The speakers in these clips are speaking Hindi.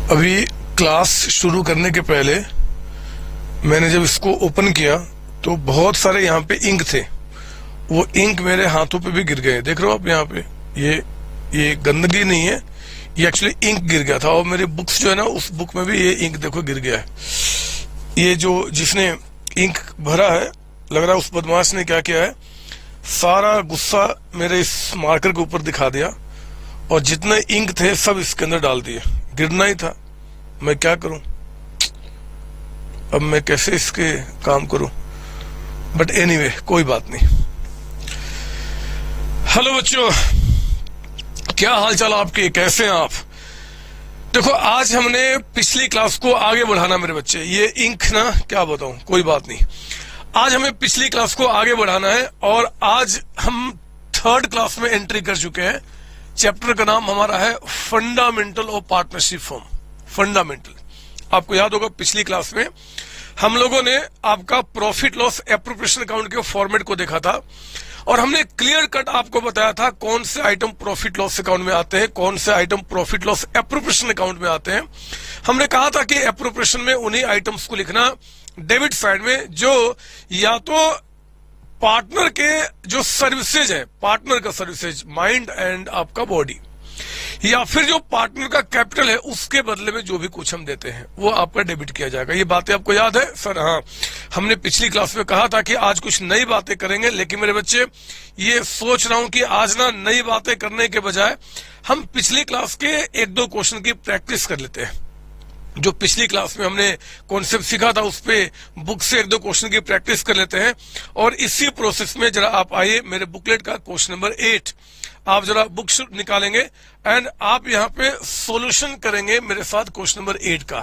अभी क्लास शुरू करने के पहले मैंने जब इसको ओपन किया तो बहुत सारे यहाँ पे इंक थे। वो इंक मेरे हाथों पे भी गिर गए। देख रहे हो आप यहाँ पे, ये गंदगी नहीं है, ये एक्चुअली इंक गिर गया था। और मेरी बुक्स जो है ना, उस बुक में भी ये इंक देखो गिर गया है। ये जो जिसने इंक भरा है, लग रहा है उस बदमाश ने क्या किया है, सारा गुस्सा मेरे इस मार्कर के ऊपर दिखा दिया और जितने इंक थे सब इसके अंदर डाल दिए। गिरना ही था, मैं क्या करूं, अब मैं कैसे इसके काम करूं। बट एनीवे, कोई बात नहीं। हेलो बच्चों, क्या हाल चाल आपके, कैसे हैं आप? देखो, आज हमने पिछली क्लास को आगे बढ़ाना मेरे बच्चे। ये इंक ना, क्या बताऊं, कोई बात नहीं। आज हमें पिछली क्लास को आगे बढ़ाना है और आज हम थर्ड क्लास में एंट्री कर चुके हैं। चैप्टर का नाम हमारा है fundamental of partnership firm. Fundamental, आपको याद होगा पिछली क्लास में हम लोगों ने आपका प्रॉफिट लॉस एप्रोप्रिएशन अकाउंट के फॉर्मेट को देखा था और हमने क्लियर कट आपको बताया था कौन से आइटम प्रॉफिट लॉस अकाउंट में आते हैं, कौन से item profit loss appropriation account में आते हैं। हमने कहा था कि एप्रोप्रिएशन में उन्हीं आइटम्स को लिखना डेबिट साइड में जो या तो पार्टनर के जो सर्विसेज है, पार्टनर का सर्विसेज, माइंड एंड आपका बॉडी, या फिर जो पार्टनर का कैपिटल है उसके बदले में जो भी कुछ हम देते हैं वो आपका डेबिट किया जाएगा। ये बातें आपको याद है सर? हाँ, हमने पिछली क्लास में कहा था कि आज कुछ नई बातें करेंगे, लेकिन मेरे बच्चे ये सोच रहा हूं कि आज ना नई बातें करने के बजाय हम पिछली क्लास के एक दो क्वेश्चन की प्रैक्टिस कर लेते हैं। जो पिछली क्लास में हमने कॉन्सेप्ट सीखा था उस पे बुक से एक दो क्वेश्चन की प्रैक्टिस कर लेते हैं। और इसी प्रोसेस में जरा आप आइए, मेरे बुकलेट का क्वेश्चन नंबर 8 आप जरा बुक निकालेंगे एंड आप यहाँ पे सॉल्यूशन करेंगे मेरे साथ क्वेश्चन नंबर 8 का।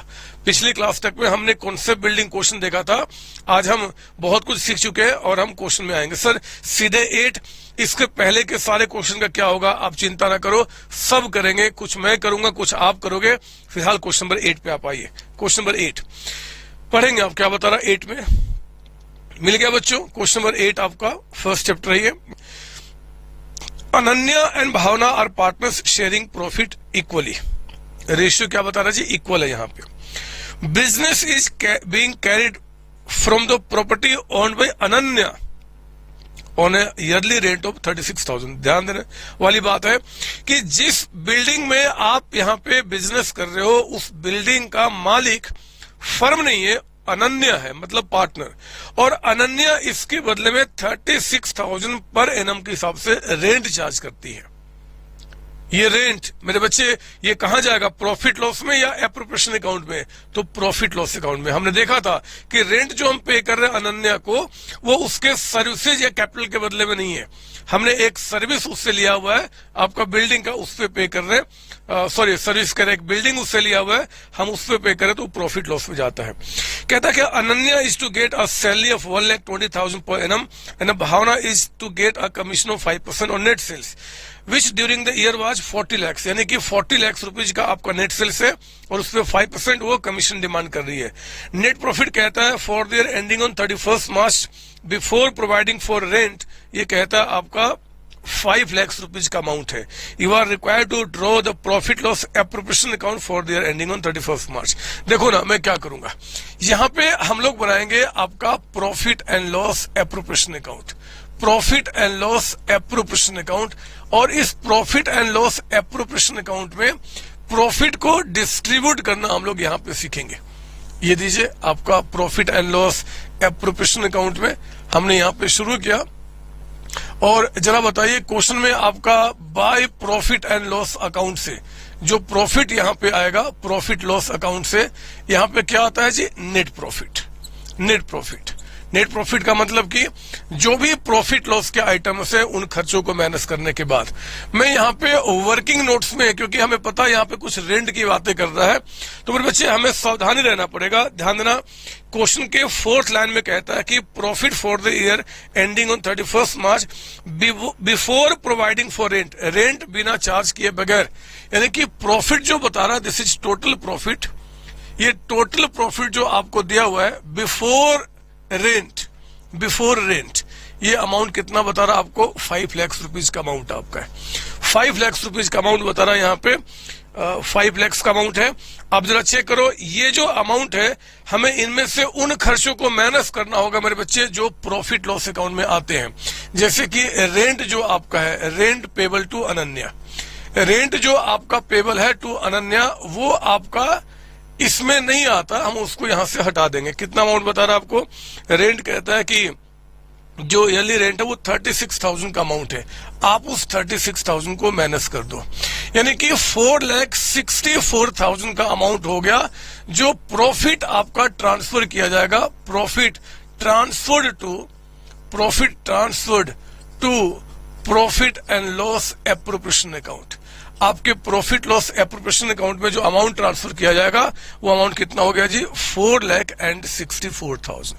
पिछली क्लास तक में हमने कॉन्सेप्ट बिल्डिंग क्वेश्चन देखा था, आज हम बहुत कुछ सीख चुके हैं और हम क्वेश्चन में आएंगे। सर सीधे 8, इसके पहले के सारे क्वेश्चन का क्या होगा आप चिंता ना करो, सब करेंगे, कुछ मैं करूंगा कुछ आप करोगे। फिलहाल क्वेश्चन नंबर 8 पे आप आइए। क्वेश्चन नंबर 8 पढ़ेंगे। आप क्या बता रहा 8 में मिल गया बच्चों? क्वेश्चन नंबर 8 आपका फर्स्ट चैप्टर है। Ananya and Bhavna are partners sharing profit equally. Ratio क्या बता रहा जी? इक्वल है यहाँ पे। Business is being carried from the property owned by Ananya on a yearly rent of 36,000। ध्यान देने वाली बात है कि जिस बिल्डिंग में आप यहाँ पे बिजनेस कर रहे हो उस बिल्डिंग का मालिक फर्म नहीं है, अनन्या है, मतलब पार्टनर। और अनन्या इसके बदले में 36,000 पर एनम के हिसाब से रेंट चार्ज करती है। ये रेंट मेरे बच्चे ये कहां जाएगा, प्रॉफिट लॉस में या एप्रोप्रिएशन अकाउंट में? तो प्रॉफिट लॉस अकाउंट में। हमने देखा था कि रेंट जो हम पे कर रहे हैं अनन्या को, वो उसके सर्विसेज या कैपिटल के बदले में नहीं है। हमने एक सर्विस उससे लिया हुआ है, आपका बिल्डिंग का उस पे पे कर रहे हैं, सॉरी सर्विस कर एक बिल्डिंग उससे लिया हुआ है, हम उस पे पे करें तो प्रॉफिट लॉस में जाता है। कहता है कि Ananya is to get a salary of 1,20,000 per annum and Bhavna is to get a commission of 5% on net sales which during the year was 40 lakh. यानी कि 40 लाख रुपीज का आपका नेट सेल्स है और उस पर 5% वो कमीशन डिमांड कर रही है। नेट प्रॉफिट कहता है for the year ending on 31 March before providing for rent, ये कहता है आपका 5 लाख रुपीज का अमाउंट है। You are required to draw the profit loss appropriation account for the year ending on 31 March. देखो ना, मैं क्या करूंगा, यहाँ पे हम लोग बनाएंगे आपका profit and loss appropriation account, profit and loss appropriation account. और इस profit and loss appropriation account में प्रॉफिट को डिस्ट्रीब्यूट करना हम लोग यहाँ पे सीखेंगे। ये दीजिए आपका profit and loss appropriation account में हमने यहाँ पे शुरू किया। और जरा बताइए क्वेश्चन में आपका by profit and loss account से जो प्रॉफिट यहाँ पे आएगा, प्रॉफिट लॉस अकाउंट से यहाँ पे क्या आता है जी? Net profit. Net profit, net profit का मतलब कि जो भी प्रॉफिट लॉस के आइटम्स है उन खर्चों को माइनस करने के बाद। मैं यहाँ पे वर्किंग नोट्स में, क्योंकि हमें पता है यहाँ पे कुछ रेंट की बातें कर रहा है, तो मेरे बच्चे हमें सावधानी रहना पड़ेगा। ध्यान देना, क्वेश्चन के 4th लाइन में कहता है कि profit for the year ending on 31 March before providing for rent, rent बिना चार्ज किए बगैर। यानी कि प्रॉफिट जो बता रहा है दिस इज टोटल प्रॉफिट। ये टोटल प्रॉफिट जो आपको दिया हुआ है बिफोर रेंट, बिफोर रेंट, ये अमाउंट कितना बता रहा है आपको? 5 लाख रुपीज का अमाउंट आपका है। 5 लाख रुपीज का अमाउंट बता रहा है यहाँ पे, 5 लाख का अमाउंट है। अब जरा चेक करो, ये जो अमाउंट है हमें इनमें से उन खर्चों को माइनस करना होगा मेरे बच्चे जो प्रॉफिट लॉस अकाउंट में आते हैं। जैसे कि रेंट जो आपका है, rent payable to Ananya, rent जो आपका पेबल है टू अनन्या वो आपका इसमें नहीं आता, हम उसको यहां से हटा देंगे। कितना अमाउंट बता रहा है आपको, रेंट कहता है कि जो ईयरली रेंट है वो 36,000 का अमाउंट है, आप उस 36,000 को माइनस कर दो, यानी कि 4,64,000 का अमाउंट हो गया जो प्रॉफिट आपका ट्रांसफर किया जाएगा, profit transferred to profit and loss appropriation account. आपके प्रॉफिट लॉस एप्रोप्रिएशन अकाउंट में जो अमाउंट ट्रांसफर किया जाएगा वो अमाउंट कितना हो गया जी, 4,64,000।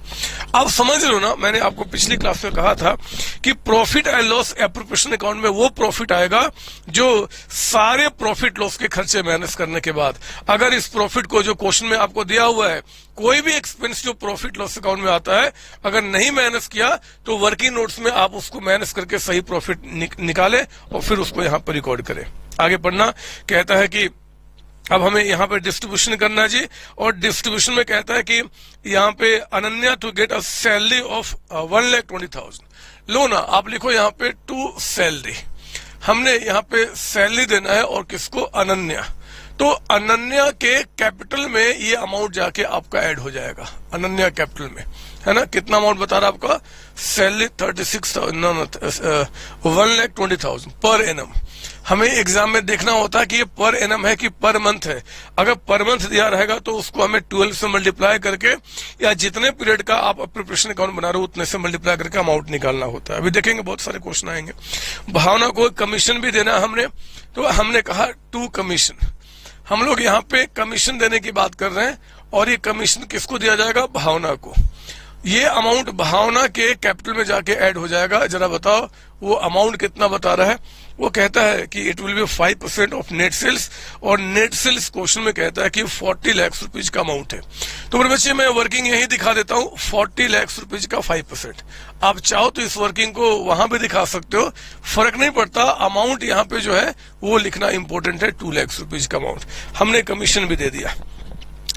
आप समझ रहे हो ना, मैंने आपको पिछली क्लास में कहा था कि profit and loss appropriation account में वो प्रॉफिट आएगा जो सारे प्रॉफिट लॉस के खर्चे माइनस करने के बाद। अगर इस प्रॉफिट को जो क्वेश्चन में आपको दिया हुआ है, कोई भी एक्सपेंस जो प्रॉफिट लॉस अकाउंट में आता है अगर नहीं माइनस किया तो वर्किंग नोट्स में आप उसको माइनस करके सही प्रॉफिट निकाले और फिर उसको यहाँ पर रिकॉर्ड करें। आगे पढ़ना, कहता है कि अब हमें यहाँ पे डिस्ट्रीब्यूशन करना है जी, और डिस्ट्रीब्यूशन में कहता है कि यहाँ पे Ananya to get a salary of 1,20,000। लो ना, आप लिखो यहाँ पे टू सैलरी, हमने यहाँ पे सैलरी देना है और किसको, अनन्या। तो अनन्या के कैपिटल में ये अमाउंट जाके आपका ऐड हो जाएगा, अनन्या कैपिटल में, है ना। कितना अमाउंट बता रहा आपका, सैलरी 1,20,000 पर एनम। हमें एग्जाम में देखना होता है कि ये पर एनम है कि पर मंथ है। अगर पर मंथ दिया रहेगा तो उसको हमें 12 से मल्टीप्लाई करके या जितने पीरियड का आप प्रिपरेशन अकाउंट बना रहे हो उतने से मल्टीप्लाई करके अमाउंट निकालना होता है। अभी देखेंगे बहुत सारे क्वेश्चन आएंगे। भावना को कमीशन भी देना हमने, तो हमने कहा टू कमीशन। हम लोग यहाँ पे कमीशन देने की बात कर रहे हैं और ये कमीशन किसको दिया जाएगा, भावना को। ये अमाउंट भावना के कैपिटल में जाके ऐड हो जाएगा। जरा बताओ वो अमाउंट कितना बता रहा है, वो कहता है कि it will be 5% of net sales, और नेट सेल्स क्वेश्चन में कहता है कि 40 लाख रुपीज का अमाउंट है। तो मेरे बच्चे मैं वर्किंग यही दिखा देता हूँ, 40 लाख रुपीज का 5%। आप चाहो तो इस वर्किंग को वहां भी दिखा सकते हो, फर्क नहीं पड़ता। अमाउंट यहाँ पे जो है वो लिखना इंपॉर्टेंट है, 2 लाख रुपीज का अमाउंट। हमने कमीशन भी दे दिया,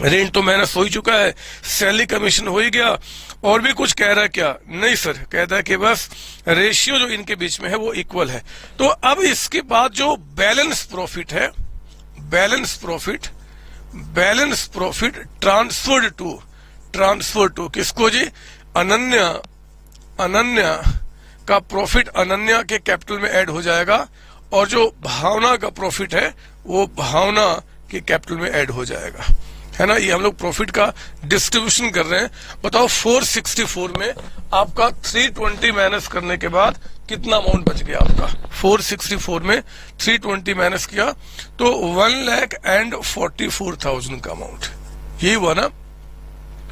रेंट तो माइनस हो ही चुका है, सैलरी कमीशन हो ही गया। और भी कुछ कह रहा है क्या, नहीं सर, कहता है कि बस रेशियो जो इनके बीच में है वो इक्वल है। तो अब इसके बाद जो बैलेंस प्रॉफिट है, बैलेंस प्रॉफिट ट्रांसफर टू किसको जी, अनन्या का प्रॉफिट अनन्या के कैपिटल में ऐड हो जाएगा, और जो भावना का प्रॉफिट है वो भावना के कैपिटल में ऐड हो जाएगा, है ना। ये हम लोग प्रॉफिट का डिस्ट्रीब्यूशन कर रहे हैं। बताओ 464 में आपका 320 माइनस करने के बाद कितना अमाउंट बच गया आपका, 464 में 320 माइनस किया तो 1,44,000 का अमाउंट। यही हुआ ना,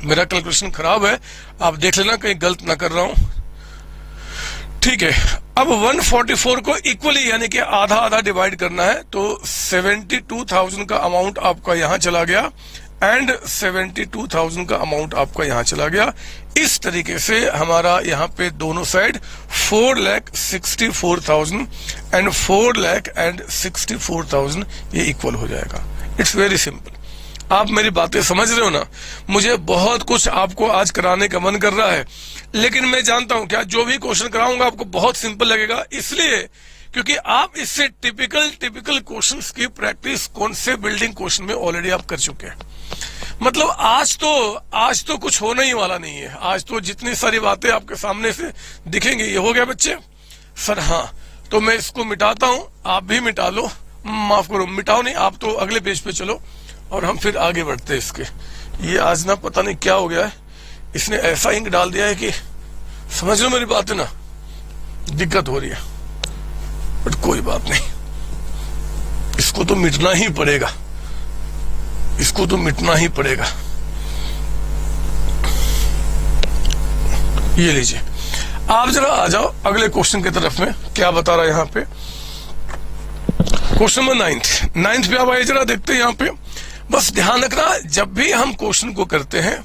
मेरा कैलकुलेशन खराब है, आप देख लेना कहीं गलत ना कर रहा हूं, ठीक है। अब 144 को इक्वली यानी कि आधा आधा डिवाइड करना है, तो 72,000 का अमाउंट आपका यहां चला गया एंड 72,000 का अमाउंट आपका यहां चला गया। इस तरीके से हमारा यहाँ पे दोनों साइड 4,64,000 एंड 4,64,000 ये इक्वल हो जाएगा। It's very simple. आप मेरी बातें समझ रहे हो ना। मुझे बहुत कुछ आपको आज कराने का मन कर रहा है, लेकिन मैं जानता हूं क्या जो भी क्वेश्चन कराऊंगा आपको बहुत सिंपल लगेगा, इसलिए क्योंकि आप इससे टिपिकल क्वेश्चंस की प्रैक्टिस कौन से बिल्डिंग क्वेश्चन में ऑलरेडी आप कर चुके हैं। मतलब आज तो कुछ होने ही वाला नहीं है। आज तो जितनी सारी बातें आपके सामने से दिखेंगी। ये हो गया बच्चे, सर हाँ, तो मैं इसको मिटाता हूं, आप भी मिटा लो, माफ करो, मिटाओ नहीं, आप तो अगले पेज पे चलो और हम फिर आगे बढ़ते हैं इसके। ये आज ना पता नहीं क्या हो गया है, इसने ऐसा इंक डाल दिया है कि समझ लो मेरी बात है ना, दिक्कत हो रही है, बट कोई बात नहीं, इसको तो मिटना ही पड़ेगा, इसको तो मिटना ही पड़ेगा। ये लीजिए, आप जरा आ जाओ अगले क्वेश्चन की तरफ में। क्या बता रहा है यहाँ पे, क्वेश्चन नंबर 9 पे आप आइए, जरा देखते हैं यहाँ पे। बस ध्यान रखना, जब भी हम क्वेश्चन को करते हैं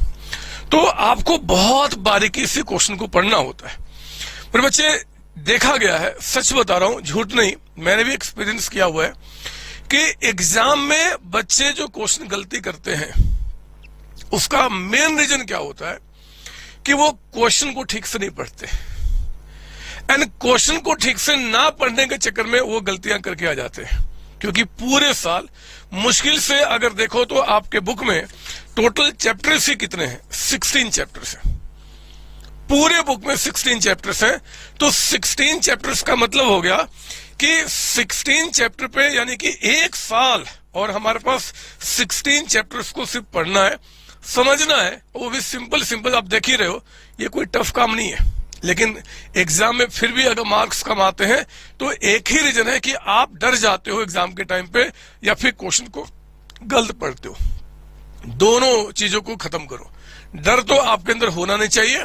तो आपको बहुत बारीकी से क्वेश्चन को पढ़ना होता है। पर बच्चे देखा गया है, सच बता रहा हूं, झूठ नहीं, मैंने भी एक्सपीरियंस किया हुआ है कि एग्जाम में बच्चे जो क्वेश्चन गलती करते हैं उसका मेन रीजन क्या होता है कि वो क्वेश्चन को ठीक से नहीं पढ़ते, एंड क्वेश्चन को ठीक से ना पढ़ने के चक्कर में वो गलतियां करके आ जाते हैं। क्योंकि पूरे साल मुश्किल से अगर देखो तो आपके बुक में टोटल चैप्टर्स ही कितने हैं, 16 चैप्टर्स हैं, पूरे बुक में 16 चैप्टर्स हैं। तो 16 चैप्टर्स का मतलब हो गया कि 16 चैप्टर पे यानी कि एक साल, और हमारे पास 16 चैप्टर्स को सिर्फ पढ़ना है, समझना है, वो भी सिंपल सिंपल, आप देख ही रहे हो, ये कोई टफ काम नहीं है। लेकिन एग्जाम में फिर भी अगर मार्क्स कम आते हैं तो एक ही रीजन है कि आप डर जाते हो एग्जाम के टाइम पे, या फिर क्वेश्चन को गलत पढ़ते हो। दोनों चीजों को खत्म करो। डर तो आपके अंदर होना नहीं चाहिए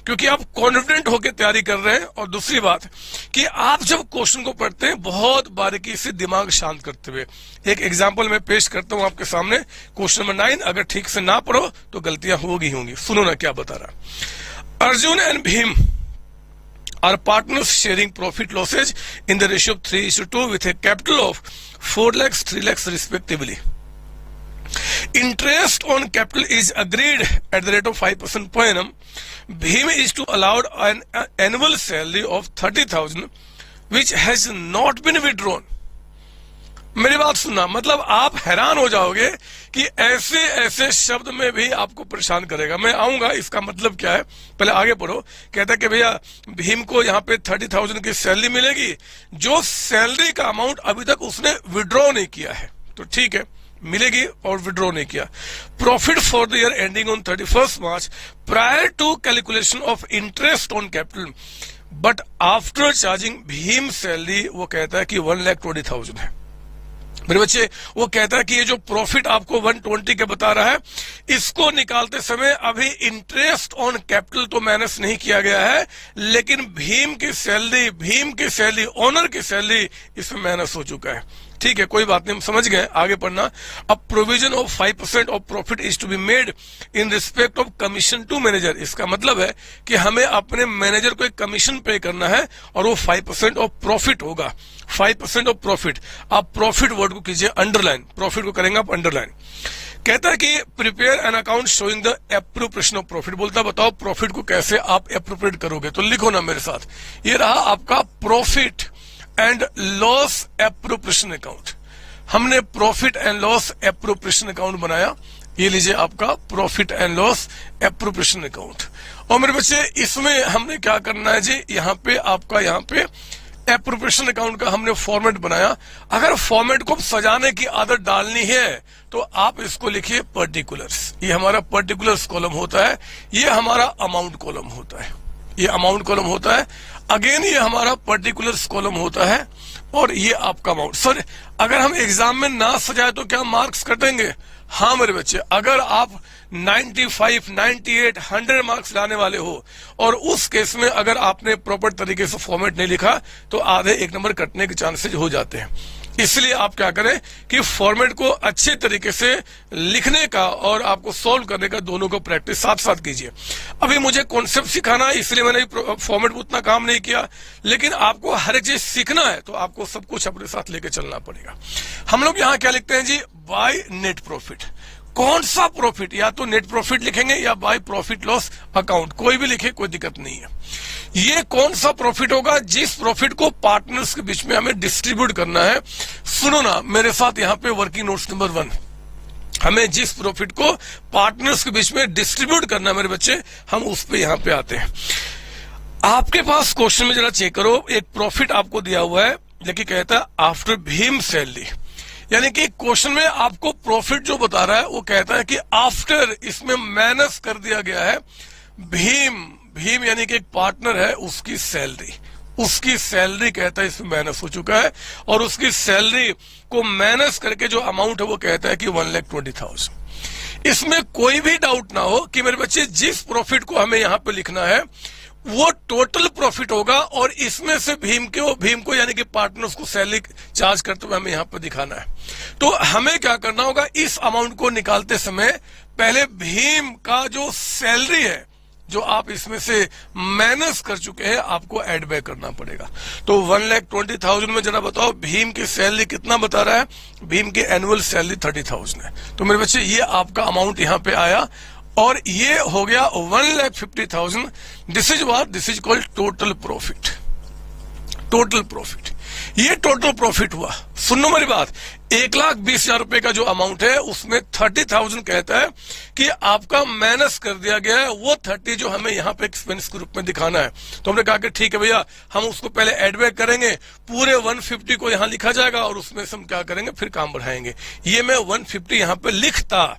क्योंकि आप कॉन्फिडेंट होकर तैयारी कर रहे हैं, और दूसरी बात कि आप जब क्वेश्चन को पढ़ते हैं बहुत बारीकी से दिमाग शांत करते हुए। एक एग्जांपल मैं पेश करता हूं आपके सामने, क्वेश्चन नंबर 9, अगर ठीक से ना पढ़ो तो गलतियां होंगी। सुनो ना क्या बता रहा। Arjun and Bhim are partners sharing profit losses in the ratio of 3:2 with a capital of 4 lakhs, 3 lakhs respectively. Interest on capital is agreed at the rate of 5% per annum. Bhim is to allowed an annual salary of 30,000 which has not been withdrawn. मेरी बात सुनना, मतलब आप हैरान हो जाओगे कि ऐसे ऐसे शब्द में भी आपको परेशान करेगा। मैं आऊंगा इसका मतलब क्या है, पहले आगे पढ़ो। कहता है कि भैया भीम को यहाँ पे 30,000 की सैलरी मिलेगी, जो सैलरी का अमाउंट अभी तक उसने विड्रॉ नहीं किया है, तो ठीक है मिलेगी, और विड्रॉ नहीं किया। Profit for the year ending on 31 March prior to calculation of interest on capital but after charging Bhim salary, वो कहता है कि 1,20,000 है। मेरे बच्चे, वो कहता है कि ये जो प्रॉफिट आपको 120 के बता रहा है, इसको निकालते समय अभी इंटरेस्ट ऑन कैपिटल तो माइनस नहीं किया गया है, लेकिन भीम की सैलरी, ओनर की सैलरी इसमें माइनस हो चुका है। ठीक है, कोई बात नहीं, हम समझ गए, आगे पढ़ना। अब provision of 5% of profit is to be made in respect of commission to manager. इसका मतलब है कि हमें अपने मैनेजर को एक कमीशन पे करना है, और वो 5% ऑफ प्रॉफिट होगा। 5% ऑफ प्रॉफिट, आप प्रॉफिट वर्ड को कीजिए अंडरलाइन, प्रॉफिट को करेंगे आप अंडरलाइन। कहता है कि prepare an account showing the appropriation of profit. बोलता बताओ प्रॉफिट को कैसे आप एप्रोप्रिएट करोगे, तो लिखो ना मेरे साथ, ये रहा आपका profit and loss appropriation account. हमने profit and loss appropriation account बनाया, ये लीजिए आपका profit and loss appropriation account. और मेरे बच्चे इसमें हमने क्या करना है जी, यहाँ पे आपका यहाँ पे एप्रोप्रिएशन अकाउंट का हमने फॉर्मेट बनाया। अगर फॉर्मेट को सजाने की आदत डालनी है तो आप इसको लिखिए पर्टिकुलर्स। ये हमारा पर्टिकुलर्स कॉलम होता है, ये हमारा अमाउंट कॉलम होता है, ये अमाउंट कॉलम होता है, अगेन ये हमारा पर्टिकुलर्स कॉलम होता है, और ये आपका अमाउंट। सर अगर हम एग्जाम में ना सजाए तो क्या मार्क्स कटेंगे? हाँ मेरे बच्चे, अगर आप 95, 98, 100 मार्क्स लाने वाले हो और उस केस में अगर आपने प्रॉपर तरीके से फॉर्मेट नहीं लिखा तो आधे 1 नंबर कटने के चांसेस हो जाते हैं। इसलिए आप क्या करें कि फॉर्मेट को अच्छे तरीके से लिखने का और आपको सॉल्व करने का, दोनों को प्रैक्टिस साथ साथ कीजिए। अभी मुझे कॉन्सेप्ट सिखाना है, इसलिए मैंने फॉर्मेट में उतना काम नहीं किया, लेकिन आपको हर एक चीज सीखना है तो आपको सब कुछ अपने साथ लेके चलना पड़ेगा। हम लोग यहाँ क्या लिखते हैं जी, बाय नेट प्रॉफिट। कौन सा प्रॉफिट, या तो नेट प्रॉफिट लिखेंगे या बाय प्रॉफिट लॉस अकाउंट, कोई भी लिखे, कोई दिक्कत नहीं है। ये कौन सा प्रॉफिट होगा, जिस प्रॉफिट को पार्टनर्स के बीच में हमें डिस्ट्रीब्यूट करना है। सुनो ना मेरे साथ यहाँ पे वर्किंग नोट्स नंबर 1, हमें जिस प्रॉफिट को पार्टनर्स के बीच में डिस्ट्रीब्यूट करना है मेरे बच्चे, हम उस पे यहाँ पे आते हैं। आपके पास क्वेश्चन में जरा चेक करो, एक प्रॉफिट आपको दिया हुआ है, लेकिन कहता है आफ्टर भीम सैलरी, यानी कि क्वेश्चन में आपको प्रॉफिट जो बता रहा है वो कहता है कि आफ्टर, इसमें माइनस कर दिया गया है भीम यानी कि एक पार्टनर है, उसकी सैलरी कहता है इसमें माइनस हो चुका है, और उसकी सैलरी को माइनस करके जो अमाउंट है वो कहता है कि 1,20,000। इसमें कोई भी डाउट ना हो कि मेरे बच्चे जिस प्रॉफिट को हमें यहाँ पे लिखना है वो टोटल प्रॉफिट होगा, और इसमें से भीम को यानी कि पार्टनर्स को सैलरी चार्ज करते हुए हमें यहाँ पर दिखाना है। तो हमें क्या करना होगा, इस अमाउंट को निकालते समय पहले भीम का जो सैलरी है जो आप इसमें से माइनस कर चुके हैं आपको ऐड बैक करना पड़ेगा। तो 1,20,000 में जरा बताओ भीम की सैलरी कितना बता रहा है? भीम की एनुअल सैलरी 30,000 है। तो मेरे बच्चे ये आपका अमाउंट यहाँ पे आया और ये हो गया 1,50,000। This is called total profit. Total profit, ये टोटल प्रॉफिट हुआ। सुनो मेरी बात, 1,20,000 रुपए का जो अमाउंट है उसमें 30,000 कहता है कि आपका माइनस कर दिया गया है वो 30 जो हमें यहाँ पे एक्सपेंस के रूप में दिखाना है। तो हमने कहा कि ठीक है भैया, हम उसको पहले एड बैक करेंगे, पूरे 150 को यहाँ लिखा जाएगा और उसमें से हम क्या करेंगे, फिर काम बढ़ाएंगे। ये मैं 150 यहाँ पे लिखता,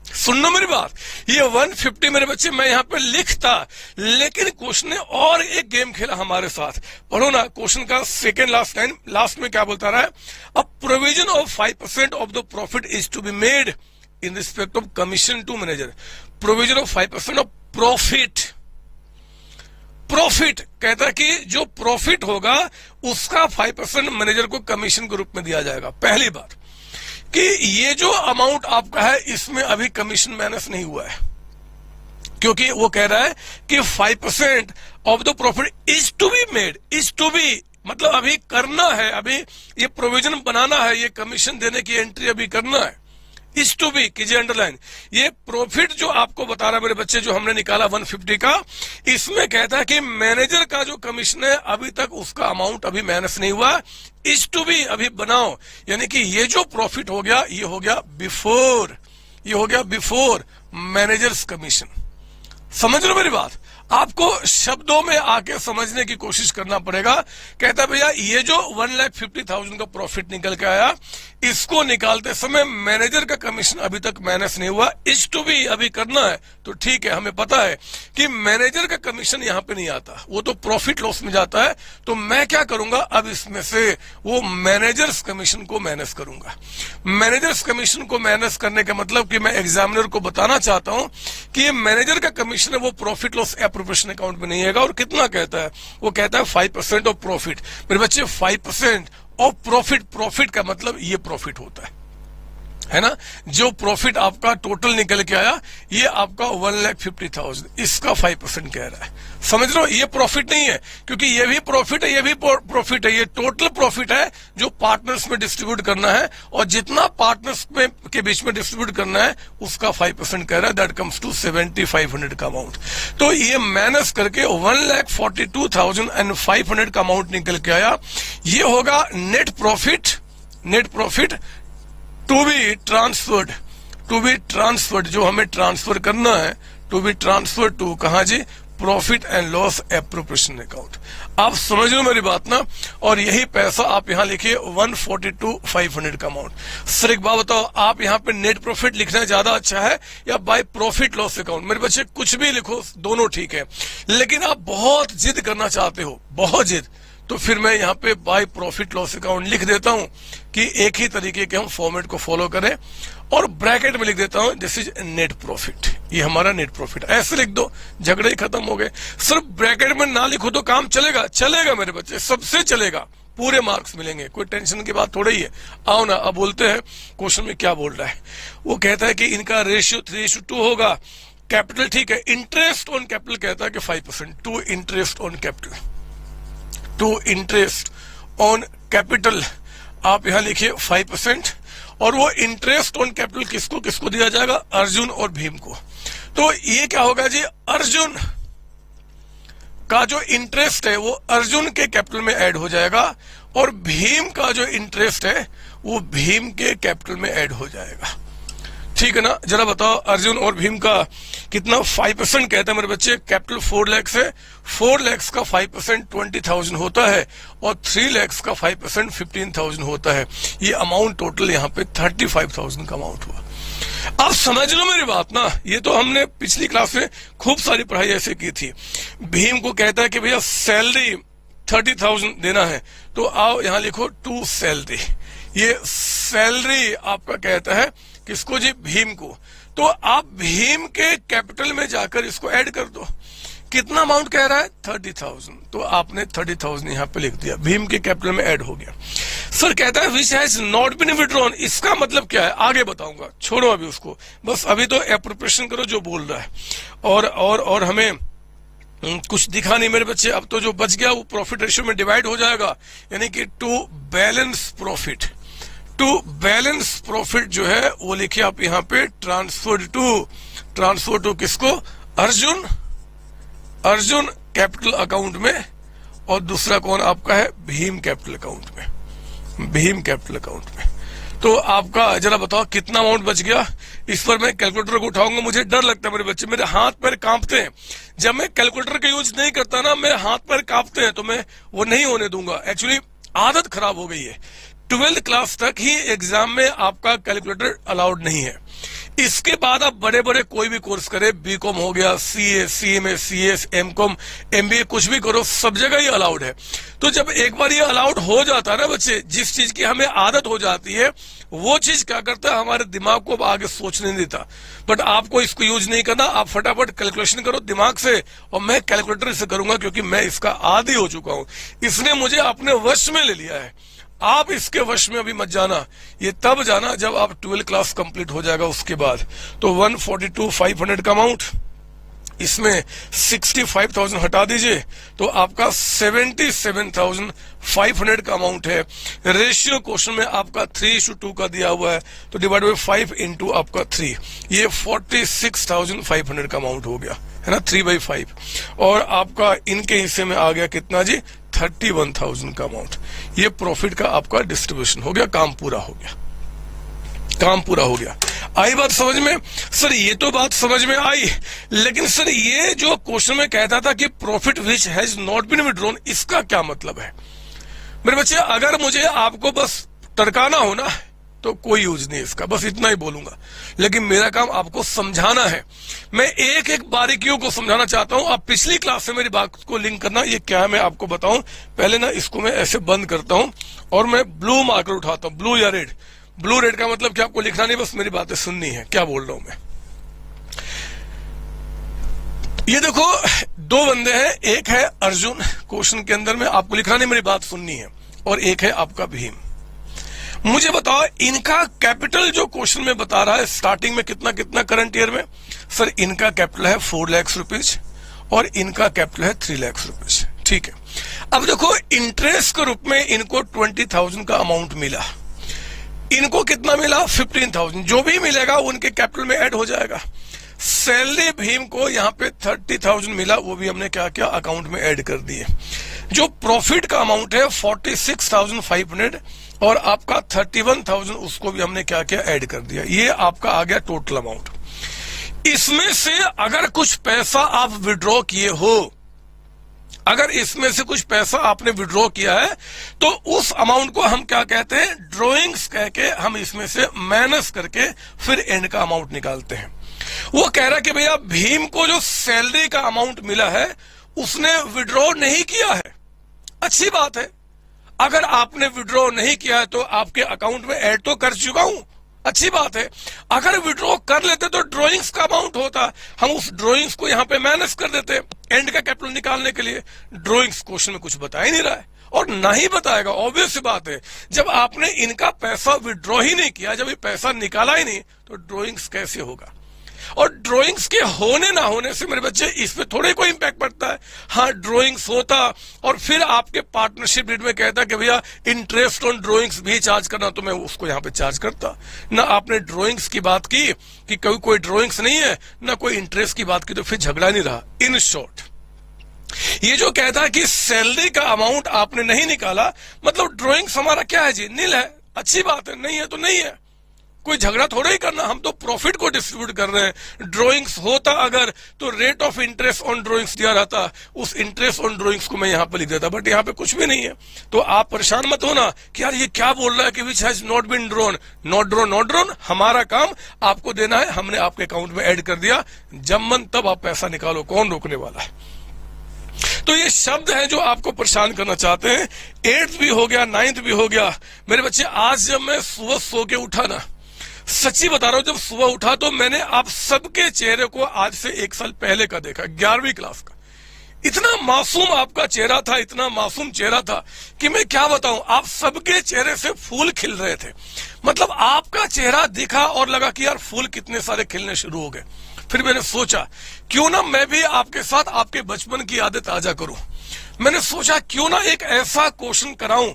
सुनना मेरी बात, ये 150 मेरे बच्चे मैं यहाँ पे लिखता, लेकिन क्वेश्चन ने और एक गेम खेला हमारे साथ। पढ़ो ना क्वेश्चन का सेकेंड लास्ट लाइन, लास्ट में क्या बोलता रहा है? A provision of 5% of the profit is to be made in respect of commission to manager. Provision of 5% of profit. Profit कहता है कि जो प्रॉफिट होगा उसका 5% मैनेजर को कमीशन के रूप में दिया जाएगा। पहली बात कि ये जो अमाउंट आपका है इसमें अभी कमीशन माइनस नहीं हुआ है, क्योंकि वो कह रहा है कि 5% of the profit is to be made. Is to be मतलब अभी करना है, अभी ये प्रोविजन बनाना है, ये कमीशन देने की एंट्री अभी करना है। इज टू बी कीजिए अंडरलाइन। ये प्रॉफिट जो आपको बता रहा है मेरे बच्चे, जो हमने निकाला 150 का, इसमें कहता है कि मैनेजर का जो कमीशन है अभी तक उसका अमाउंट अभी माइनस नहीं हुआ। इज टू बी अभी बनाओ, यानी कि ये जो प्रॉफिट हो गया ये हो गया बिफोर, ये हो गया बिफोर मैनेजर्स कमीशन। समझ लो मेरी बात, आपको शब्दों में आके समझने की कोशिश करना पड़ेगा। कहता है भैया ये जो 1,50,000 का प्रॉफिट निकल के आया, इसको निकालते समय मैनेजर का कमीशन अभी तक माइनस नहीं हुआ। इज टू बी अभी करना है, तो ठीक है, हमें पता है कि मैनेजर का कमीशन यहाँ पे नहीं आता, वो तो प्रॉफिट लॉस में जाता है। तो मैं क्या करूंगा, अब इसमें से वो मैनेजर्स कमीशन को माइनस करूंगा। मैनेजर्स कमीशन को माइनस करने का मतलब कि मैं एग्जामिनर को बताना चाहता हूं कि ये मैनेजर का कमीशन है वो प्रॉफिट लॉस एप्रोप्रिएशन अकाउंट में नहीं आएगा। और कितना कहता है, वो कहता है 5% ऑफ प्रॉफिट। मेरे बच्चे 5% ऑफ प्रॉफिट, प्रॉफिट का मतलब ये प्रॉफिट होता है ना, जो प्रॉफिट आपका टोटल निकल के आया ये आपका 1,50,000, इसका 5% कह रहा है। समझ लो, ये प्रॉफिट नहीं है, क्योंकि ये भी प्रॉफिट है, ये भी प्रॉफिट है। ये टोटल प्रॉफिट है जो पार्टनर्स में डिस्ट्रीब्यूट करना है, और जितना पार्टनर्स में के बीच में डिस्ट्रीब्यूट करना है उसका 5% कह रहा है। दैट कम्स टू 7,500 का अमाउंट। तो ये माइनस करके 1,42,500 का अमाउंट निकल के आया। ये होगा net profit. Net profit to be transferred, to be transferred, जो हमें ट्रांसफर करना है, टू बी ट्रांसफर टू कहां जी, profit and loss appropriation account. आप समझ लो मेरी बात ना, और यही पैसा आप यहां लिखिए 142,500 का अमाउंट। सर एक बात बताओ, आप यहां पे नेट प्रॉफिट लिखना ज्यादा अच्छा है या बाय प्रॉफिट लॉस अकाउंट? मेरे बच्चे कुछ भी लिखो, दोनों ठीक है, लेकिन आप बहुत जिद करना चाहते हो, बहुत जिद, तो फिर मैं यहाँ पे बाय प्रॉफिट लॉस अकाउंट लिख देता हूं कि एक ही तरीके के हम फॉर्मेट को फॉलो करें, और ब्रैकेट में लिख देता हूं दिस इज नेट प्रॉफिट। ये हमारा नेट प्रॉफिट, ऐसे लिख दो, झगड़े ही खत्म हो गए। सिर्फ ब्रैकेट में ना लिखो तो काम चलेगा? चलेगा मेरे बच्चे, सबसे चलेगा, पूरे मार्क्स मिलेंगे, कोई टेंशन की बात थोड़ी है। आओ ना, अब बोलते हैं क्वेश्चन में क्या बोल रहा है। वो कहता है कि इनका रेशियो 3:2 होगा। कैपिटल ठीक है, इंटरेस्ट ऑन कैपिटल कहता है कि 5%, to interest on capital, to interest on capital आप यहां लिखिए 5%, और वो इंटरेस्ट ऑन कैपिटल किसको किसको दिया जाएगा, अर्जुन और भीम को। तो ये क्या होगा जी, अर्जुन का जो इंटरेस्ट है वो अर्जुन के कैपिटल में ऐड हो जाएगा, और भीम का जो इंटरेस्ट है वो भीम के कैपिटल में ऐड हो जाएगा। ठीक है ना, जरा बताओ अर्जुन और भीम का कितना 5% कहता है मेरे बच्चे। कैपिटल 4 लाख है, 4 लाख का 5% 20,000 होता है, और 3 लाख का 5% 15,000 होता है। ये अमाउंट टोटल यहाँ पे 35,000 का अमाउंट हुआ। आप समझ लो मेरी बात ना, ये तो हमने पिछली क्लास में खूब सारी पढ़ाई ऐसे की थी। भीम को कहता है कि भैया सैलरी 30,000 देना है, तो आओ यहां लिखो टू सैलरी। ये सैलरी आपका कहता है किसको जी, भीम को। तो आप भीम के कैपिटल में जाकर इसको ऐड कर दो, कितना अमाउंट कह रहा है? 30,000। तो आपने 30,000 यहाँ पे लिख दिया, भीम के कैपिटल में ऐड हो गया। सर कहता है which has not been withdrawn, इसका मतलब क्या है? आगे बताऊंगा, छोड़ो अभी उसको, बस अभी तो एप्रोप्रिएशन करो जो बोल रहा है। और हमें कुछ दिखा नहीं मेरे बच्चे, अब तो जो बच गया वो प्रॉफिट रेशियो में डिवाइड हो जाएगा, यानी कि to balance profit. To balance profit जो है वो लिखिए आप यहाँ पे ट्रांसफर टू किसको? अर्जुन कैपिटल अकाउंट में, और दूसरा कौन आपका है? भीम कैपिटल अकाउंट में, भीम कैपिटल अकाउंट में। तो आपका जरा बताओ कितना अमाउंट बच गया? इस पर मैं कैलकुलेटर को उठाऊंगा, मुझे डर लगता है मेरे बच्चे, मेरे हाथ पैर कांपते हैं जब मैं कैलकुलेटर का यूज नहीं करता ना, मेरे हाथ पैर कांपते हैं, तो मैं वो नहीं होने दूंगा। एक्चुअली आदत खराब हो गई है। 12th क्लास तक ही एग्जाम में आपका कैलकुलेटर अलाउड नहीं है। इसके बाद आप बड़े बड़े कोई भी कोर्स करें, बीकॉम हो गया, CA, CMA, CS, MCom, MBA, कुछ भी करो, सब जगह ये अलाउड है। तो जब एक बार ये अलाउड हो जाता है ना बच्चे, जिस चीज की हमें आदत हो जाती है, वो चीज क्या करता है? हमारे दिमाग को आगे सोचने नहीं देता। बट आपको इसको यूज नहीं करना, आप फटाफट कैलकुलेशन करो दिमाग से, और मैं कैलकुलेटर से करूंगा क्योंकि मैं इसका आदी हो चुका हूं। इसने मुझे अपने वश में ले लिया है। आप इसके वश में अभी मत जाना, ये तब जाना जब आप 12th क्लास कंप्लीट हो जाएगा उसके बाद। तो 142,500 का अमाउंट, इसमें 65,000 हटा दीजिए तो आपका 77,500 का अमाउंट है। रेशियो क्वेश्चन में आपका 3:2 का दिया हुआ है, तो डिवाइड बाय 5 इंटू आपका 3, ये 46,500 का अमाउंट हो गया, है ना, 3/5। और आपका इनके हिस्से में आ गया कितना जी? 31,000 का अमाउंट। ये प्रॉफिट का आपका डिस्ट्रीब्यूशन हो गया, काम पूरा हो गया, काम पूरा हो गया। आई बात समझ में? सर ये तो बात समझ में आई, लेकिन सर ये जो क्वेश्चन में कहता था कि profit which has not been withdrawn, इसका क्या मतलब है? मेरे बच्चे अगर मुझे आपको बस टरकाना हो ना तो कोई यूज नहीं इसका, बस इतना ही बोलूंगा, लेकिन मेरा काम आपको समझाना है। मैं एक एक बारीकियों को समझाना चाहता हूं। आप पिछली क्लास से मेरी बात को लिंक करना, ये क्या है मैं आपको बताऊं। पहले ना इसको मैं ऐसे बंद करता हूं और मैं ब्लू मार्कर उठाता हूं, ब्लू या रेड। ब्लू रेड का मतलब कि आपको लिखना नहीं, बस मेरी बातें सुननी है, क्या बोल रहा हूं मैं। ये देखो दो बंदे हैं, एक है अर्जुन, क्वेश्चन के अंदर में आपको लिखना नहीं, मेरी बात सुननी है, और एक है आपका भीम। मुझे बताओ इनका कैपिटल जो क्वेश्चन में बता रहा है स्टार्टिंग में कितना कितना करंट ईयर में? सर इनका कैपिटल है 4 लाख रुपीज और इनका कैपिटल है 3 लाख रुपीज, ठीक है। अब देखो इंटरेस्ट के रूप में इनको 20,000 का अमाउंट मिला, इनको कितना मिला? 15,000। जो भी मिलेगा उनके कैपिटल में ऐड हो जाएगा। सैलरी भीम को यहाँ पे 30,000 मिला, वो भी हमने क्या किया? अकाउंट में ऐड कर दिए। जो प्रॉफिट का अमाउंट है 46,500 और आपका 31,000, उसको भी हमने क्या किया? ऐड कर दिया। ये आपका आ गया टोटल अमाउंट। इसमें से अगर कुछ पैसा आप विड्रॉ किए हो, अगर इसमें से कुछ पैसा आपने विड्रॉ किया है, तो उस अमाउंट को हम क्या कहते हैं? ड्रॉइंग्स कह के हम इसमें से माइनस करके फिर एंड का अमाउंट निकालते हैं। वो कह रहा कि भैया भीम को जो सैलरी का अमाउंट मिला है उसने विड्रॉ नहीं किया है। अच्छी बात है, अगर आपने विड्रॉ नहीं किया है तो आपके अकाउंट में ऐड तो कर चुका हूं, अच्छी बात है। अगर विड्रॉ कर लेते तो ड्रॉइंग्स का अमाउंट होता, हम उस ड्रॉइंग्स को यहां पे माइनस कर देते एंड का कैपिटल निकालने के लिए। ड्रॉइंग्स क्वेश्चन में कुछ बता ही नहीं रहा है और ना ही बताएगा, ऑब्वियस सी बात है। जब आपने इनका पैसा विड्रॉ ही नहीं किया, जब ये पैसा निकाला ही नहीं, तो ड्रॉइंग्स कैसे होगा? और ड्राइंग्स के होने ना होने से मेरे बच्चे इस पे थोड़े कोई इंपैक्ट पड़ता है। हाँ ड्राइंग्स होता और फिर आपके पार्टनरशिप डीड में कहता कि भैया इंटरेस्ट ऑन ड्राइंग्स भी चार्ज करना, तो मैं उसको यहाँ पे चार्ज करता। ना आपने ड्राइंग्स की बात की कि कोई ड्राइंग्स नहीं है, ना कोई इंटरेस्ट की बात की, तो फिर झगड़ा नहीं रहा। इन शॉर्ट ये जो कहता है कि सैलरी का अमाउंट आपने नहीं निकाला, मतलब ड्राइंग्स हमारा क्या है जी? नील है। अच्छी बात है, नहीं है तो नहीं है, कोई झगड़ा थोड़ा ही करना, हम तो प्रॉफिट को डिस्ट्रीब्यूट कर रहे हैं। ड्राइंग्स होता अगर तो rate of interest on drawings दिया रहता, उस इंटरेस्ट ऑन ड्राइंग्स को मैं यहां पर लिख देता, बट यहां पे कुछ भी नहीं है। तो आप परेशान मत होना कि यार ये क्या बोल रहा है कि which has not been drawn. Not drawn, not drawn, हमारा काम आपको देना है, हमने आपके अकाउंट में ऐड कर दिया। जब मन तब आप पैसा निकालो, कौन रोकने वाला है? तो ये शब्द हैं जो आपको परेशान करना चाहते हैं। 8th भी हो गया, 9th भी हो गया। मेरे बच्चे आज जब मैं सुबह सो के उठा ना, सच्ची बता रहा हूं, जब सुबह उठा तो मैंने आप सबके चेहरे को आज से 1 साल पहले का देखा, 11वीं क्लास का। इतना मासूम आपका चेहरा था, इतना मासूम चेहरा था कि मैं क्या बताऊं, आप सबके चेहरे से फूल खिल रहे थे। मतलब आपका चेहरा दिखा और लगा कि यार फूल कितने सारे खिलने शुरू हो गए। फिर मैंने सोचा क्यों ना मैं भी आपके साथ आपके बचपन की यादें ताजा करूं। मैंने सोचा क्यों ना एक ऐसा क्वेश्चन कराऊं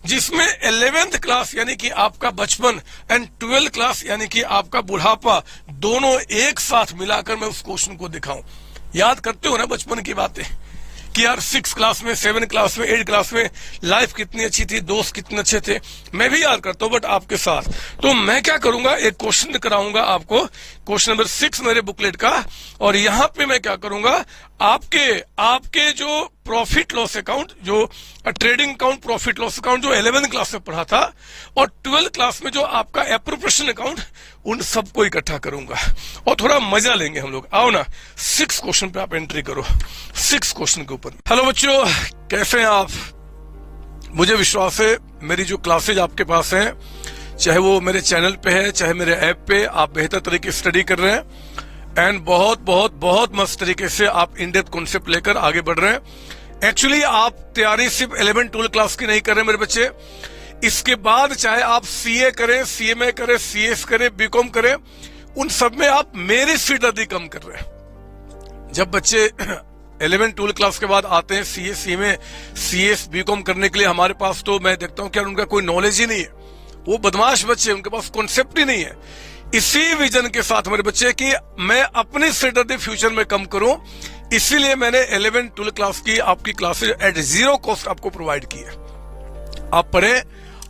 जिसमें 11th क्लास यानी कि आपका बचपन एंड 12th क्लास यानी कि आपका बुढ़ापा दोनों एक साथ मिलाकर मैं उस क्वेश्चन को दिखाऊं। याद करते हो ना बचपन की बातें कि यार 6 क्लास में, 7 क्लास में, 8 क्लास में लाइफ कितनी अच्छी थी, दोस्त कितने अच्छे थे। मैं भी याद करता हूं बट आपके साथ। तो मैं क्या करूंगा, एक क्वेश्चन कराऊंगा आपको, क्वेश्चन नंबर 6 मेरे बुकलेट का। और यहां पे मैं क्या करूंगा, आपके जो प्रॉफिट लॉस अकाउंट, जो trading account, profit loss account जो 11th क्लास में पढ़ा था और 12th क्लास में जो आपका एप्रोप्रिएशन अकाउंट, उन सबको इकट्ठा करूंगा और थोड़ा मजा लेंगे हम लोग। आओ ना, 6 क्वेश्चन पे आप एंट्री करो, 6 क्वेश्चन के ऊपर। हेलो बच्चों, कैसे हैं आप? मुझे विश्वास है मेरी जो क्लासेज आपके पास हैं, चाहे वो मेरे चैनल पे है चाहे मेरे ऐप पे, आप बेहतर तरीके से स्टडी कर रहे हैं एंड बहुत बहुत बहुत मस्त तरीके से आप इन डेप्थ कॉन्सेप्ट लेकर आगे बढ़ रहे हैं। एक्चुअली आप तैयारी सिर्फ 11-12 क्लास की नहीं कर रहे मेरे बच्चे। इसके बाद चाहे आप सीए करें, सीएमए करें, सीएस करें, बीकॉम करें, उन सब में आप मेरी सिरदर्दी कम कर रहे हैं। जब बच्चे 11-12 क्लास के बाद आते हैं सीए, सीएमए, सीएस, बीकॉम करने के लिए, हमारे पास तो मैं देखता हूं कि उनका कोई नॉलेज ही नहीं है। वो बदमाश बच्चे, उनके पास कॉन्सेप्ट ही नहीं है। इसी विजन के साथ मेरे बच्चे कि मैं अपनी सिरदर्दी फ्यूचर में कम करूं, इसीलिए मैंने 11-12 क्लास की आपकी क्लासेज एट 0 कॉस्ट आपको प्रोवाइड की है। आप पढ़ें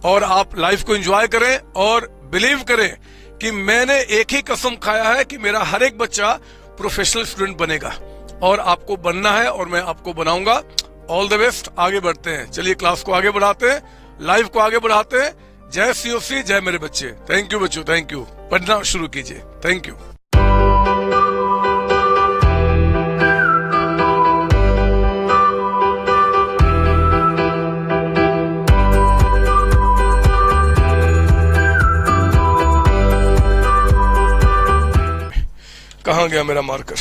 और आप लाइफ को एंजॉय करें और बिलीव करें कि मैंने एक ही कसम खाया है कि मेरा हर एक बच्चा प्रोफेशनल स्टूडेंट बनेगा और आपको बनना है और मैं आपको बनाऊंगा। ऑल द बेस्ट, आगे बढ़ते हैं। चलिए क्लास को आगे बढ़ाते हैं, लाइफ को आगे बढ़ाते हैं। जय सीओसी, जय मेरे बच्चे। थैंक यू बच्चों, थैंक यू। पढ़ना शुरू कीजिए। Thank you. कहाँ गया मेरा मार्कर?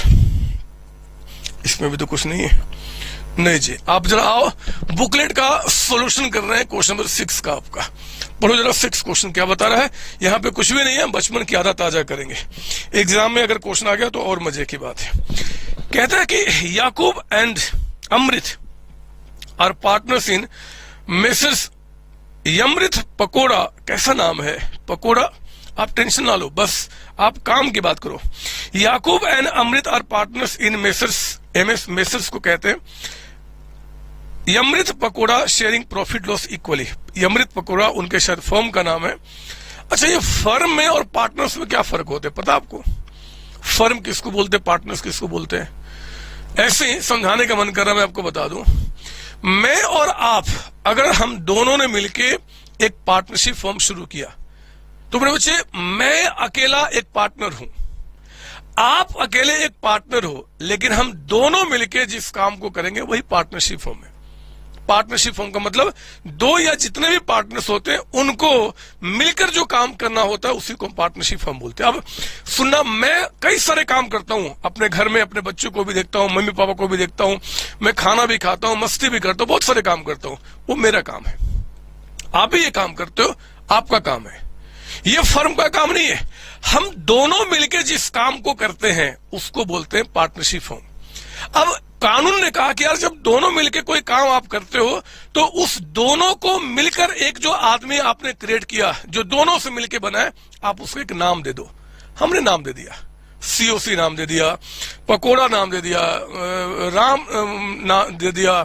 इसमें भी तो कुछ नहीं है। नहीं जी, आप जरा आओ, बुकलेट का सॉल्यूशन कर रहे हैं क्वेश्चन नंबर 6 का। आपका पढ़ो जरा 6 क्वेश्चन क्या बता रहा है। यहाँ पे कुछ भी नहीं है, बचपन की आदत ताजा करेंगे। एग्जाम में अगर क्वेश्चन आ गया तो और मजे की बात है। कहता है कि Yakub and Amrit are partners in messrs Yamrit Pakoda. कैसा नाम है पकोड़ा? आप टेंशन ना लो, बस आप काम की बात करो। Yakub and Amrit are partners in messrs, MS messrs को कहते हैं Yamrit Pakoda sharing profit loss equally. Yamrit Pakoda उनके शायद फर्म का नाम है। अच्छा, ये फर्म में और पार्टनर्स में क्या फर्क होते हैं पता आपको? फर्म किसको बोलते हैं, पार्टनर्स किसको बोलते हैं? ऐसे ही समझाने का मन कर रहा, मैं आपको बता दूं। मैं और आप अगर हम दोनों ने मिलके एक पार्टनरशिप फर्म शुरू किया तो मेरे बच्चे, मैं अकेला एक पार्टनर हूं, आप अकेले एक पार्टनर हो, लेकिन हम दोनों मिलके जिस काम को करेंगे वही पार्टनरशिप फर्म है। पार्टनरशिप फर्म का मतलब दो या जितने भी पार्टनर्स होते हैं उनको मिलकर जो काम करना होता है उसी को पार्टनरशिप फर्म बोलते हैं। अब सुनना, मैं कई सारे काम करता हूं अपने घर में, अपने बच्चों को भी देखता हूं, मम्मी पापा को भी देखता हूं, मैं खाना भी खाता हूं, मस्ती भी करता हूं, बहुत सारे काम करता हूं। वो मेरा काम है, आप भी ये काम करते हो, आपका काम है। ये फर्म का काम नहीं है। हम दोनों मिलकर जिस काम को करते हैं उसको बोलते हैं पार्टनरशिप फर्म। अब कानून ने कहा कि यार जब दोनों मिलकर कोई काम आप करते हो तो उस दोनों को मिलकर एक जो आदमी आपने क्रिएट किया, जो दोनों से मिलकर बना है, आप उसको एक नाम दे दो। हमने नाम दे दिया, सीओसी नाम दे दिया, पकोड़ा नाम दे दिया, राम नाम दे दिया,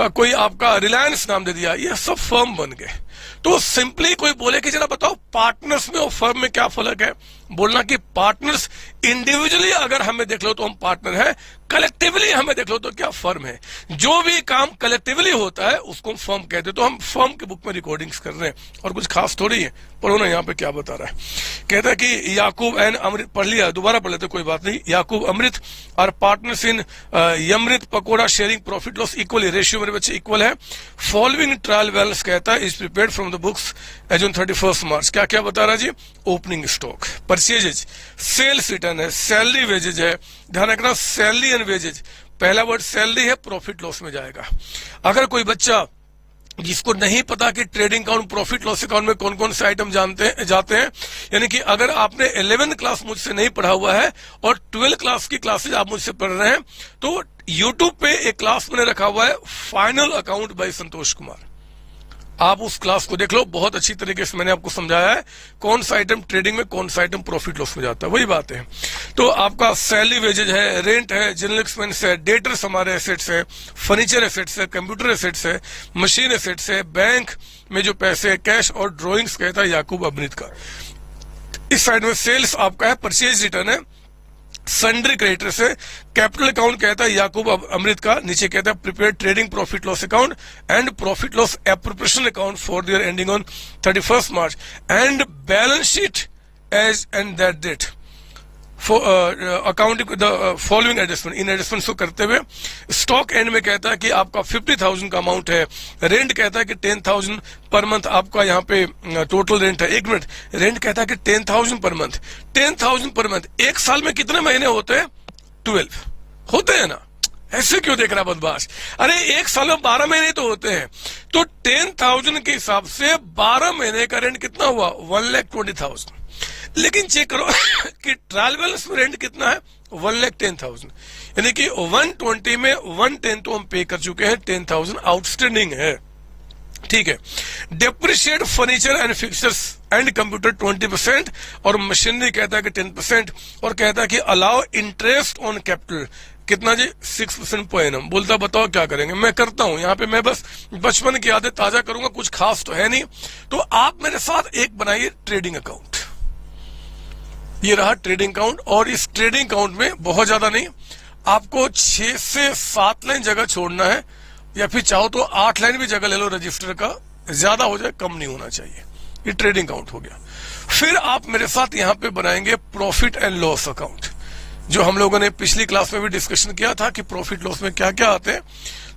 कोई आपका रिलायंस नाम दे दिया, ये सब फर्म बन गए। तो सिंपली कोई बोले कि जरा बताओ पार्टनर्स में और फर्म में क्या फर्क है? बोलना कि पार्टनर्स इंडिविजुअली अगर हमें देख लो तो हम पार्टनर हैं, कलेक्टिवली हमें देख लो तो क्या फर्म है। जो भी काम कलेक्टिवली होता है उसको हम फर्म कहते हैं। तो हम फर्म के बुक में रिकॉर्डिंग्स कर रहे हैं और कुछ खास थोड़ी है। पढ़ो ना यहाँ पे क्या बता रहा है। कहता है कि याकूब एंड अमृत, पढ़ लिया, दोबारा पढ़ लेते कोई बात नहीं। याकूब अमृत और partners in Yamrit Pakoda sharing profit loss equally. Ratio मेरे बच्चे इक्वल है। फॉलोइंग ट्रायल बैलेंस कहता है is prepared from the books as on 31 March. क्या क्या बता रहा जी? Opening stock, purchases, sales return है, सैलरी वेजेज है, ध्यान रखना सैलरी एंड वेजेज, पहला वर्ड सैलरी है, प्रॉफिट लॉस में जाएगा। अगर कोई बच्चा जिसको नहीं पता कि trading account, profit loss account में कौन कौन से आइटम जाते हैं, यानी कि अगर आपने 11th क्लास मुझसे नहीं पढ़ा हुआ है और 12th क्लास की क्लासेज आप मुझसे पढ़ रहे हैं, तो यूट्यूब पे एक क्लास मैंने रखा हुआ है, final account by Santosh Kumar. आप उस क्लास को देख लो, बहुत अच्छी तरीके से मैंने आपको समझाया है कौन सा आइटम ट्रेडिंग में, कौन सा आइटम प्रॉफिट लॉस में जाता है, वही बात है। तो आपका सैलरी वेजेज है, रेंट है, जनरल एक्सपेंस है, डेटर्स हमारे एसेट्स है, फर्नीचर एसेट्स है, कंप्यूटर एसेट्स है, मशीन एसेट्स है, बैंक में जो पैसे है, कैश और ड्रॉइंग्स कहता है याकूब अमृत का। इस साइड में सेल्स आपका है, परचेज रिटर्न है, सन्ड्री क्रेडिटर्स है, कैपिटल अकाउंट कहता है याकूब अमृत का, नीचे कहता है prepare trading profit loss account and profit loss appropriation account for the year ending on 31st March and balance sheet as and that date accounting the following adjustment, इन एडजस्टमेंट को करते हुए। स्टॉक एंड में कहता है कि आपका 50,000 का अमाउंट है, रेंट कहता है कि 10,000 पर मंथ आपका यहाँ पे टोटल रेंट है। एक मिनट, रेंट कहता है कि 10,000 पर मंथ, 10,000 पर मंथ, एक साल में कितने महीने होते हैं? 12 होते हैं ना, ऐसे क्यों देख रहा बदमाश? अरे एक साल में 12 महीने तो होते हैं, तो 10,000 के हिसाब से 12 महीने का रेंट कितना हुआ? 1,20,000। लेकिन चेक करो कि ट्रायल बैलेंस में रेंट कितना है? 1,10,000, यानी कि 120 में 110 तो हम पे कर चुके हैं, 10,000 आउटस्टैंडिंग है। ठीक है। Depreciate furniture and fixers and computer 20% और मशीनरी कहता है कि 10%, और कहता है कि अलाउ इंटरेस्ट ऑन कैपिटल कितना जी? 6% पर एनम। बोलता बताओ क्या करेंगे? मैं करता हूं, यहाँ पे मैं बस बचपन की यादें ताजा करूंगा, कुछ खास तो है नहीं। तो आप मेरे साथ एक बनाइए ट्रेडिंग अकाउंट। ये रहा ट्रेडिंग अकाउंट, और इस ट्रेडिंग अकाउंट में बहुत ज्यादा नहीं, आपको 6 से 7 लाइन जगह छोड़ना है, या फिर चाहो तो 8 लाइन भी जगह ले लो रजिस्टर का, ज्यादा हो जाए, कम नहीं होना चाहिए। ये ट्रेडिंग अकाउंट हो गया। फिर आप मेरे साथ यहाँ पे बनाएंगे प्रॉफिट एंड लॉस अकाउंट, जो हम लोगों ने पिछली क्लास में भी डिस्कशन किया था कि प्रॉफिट लॉस में क्या क्या आते हैं।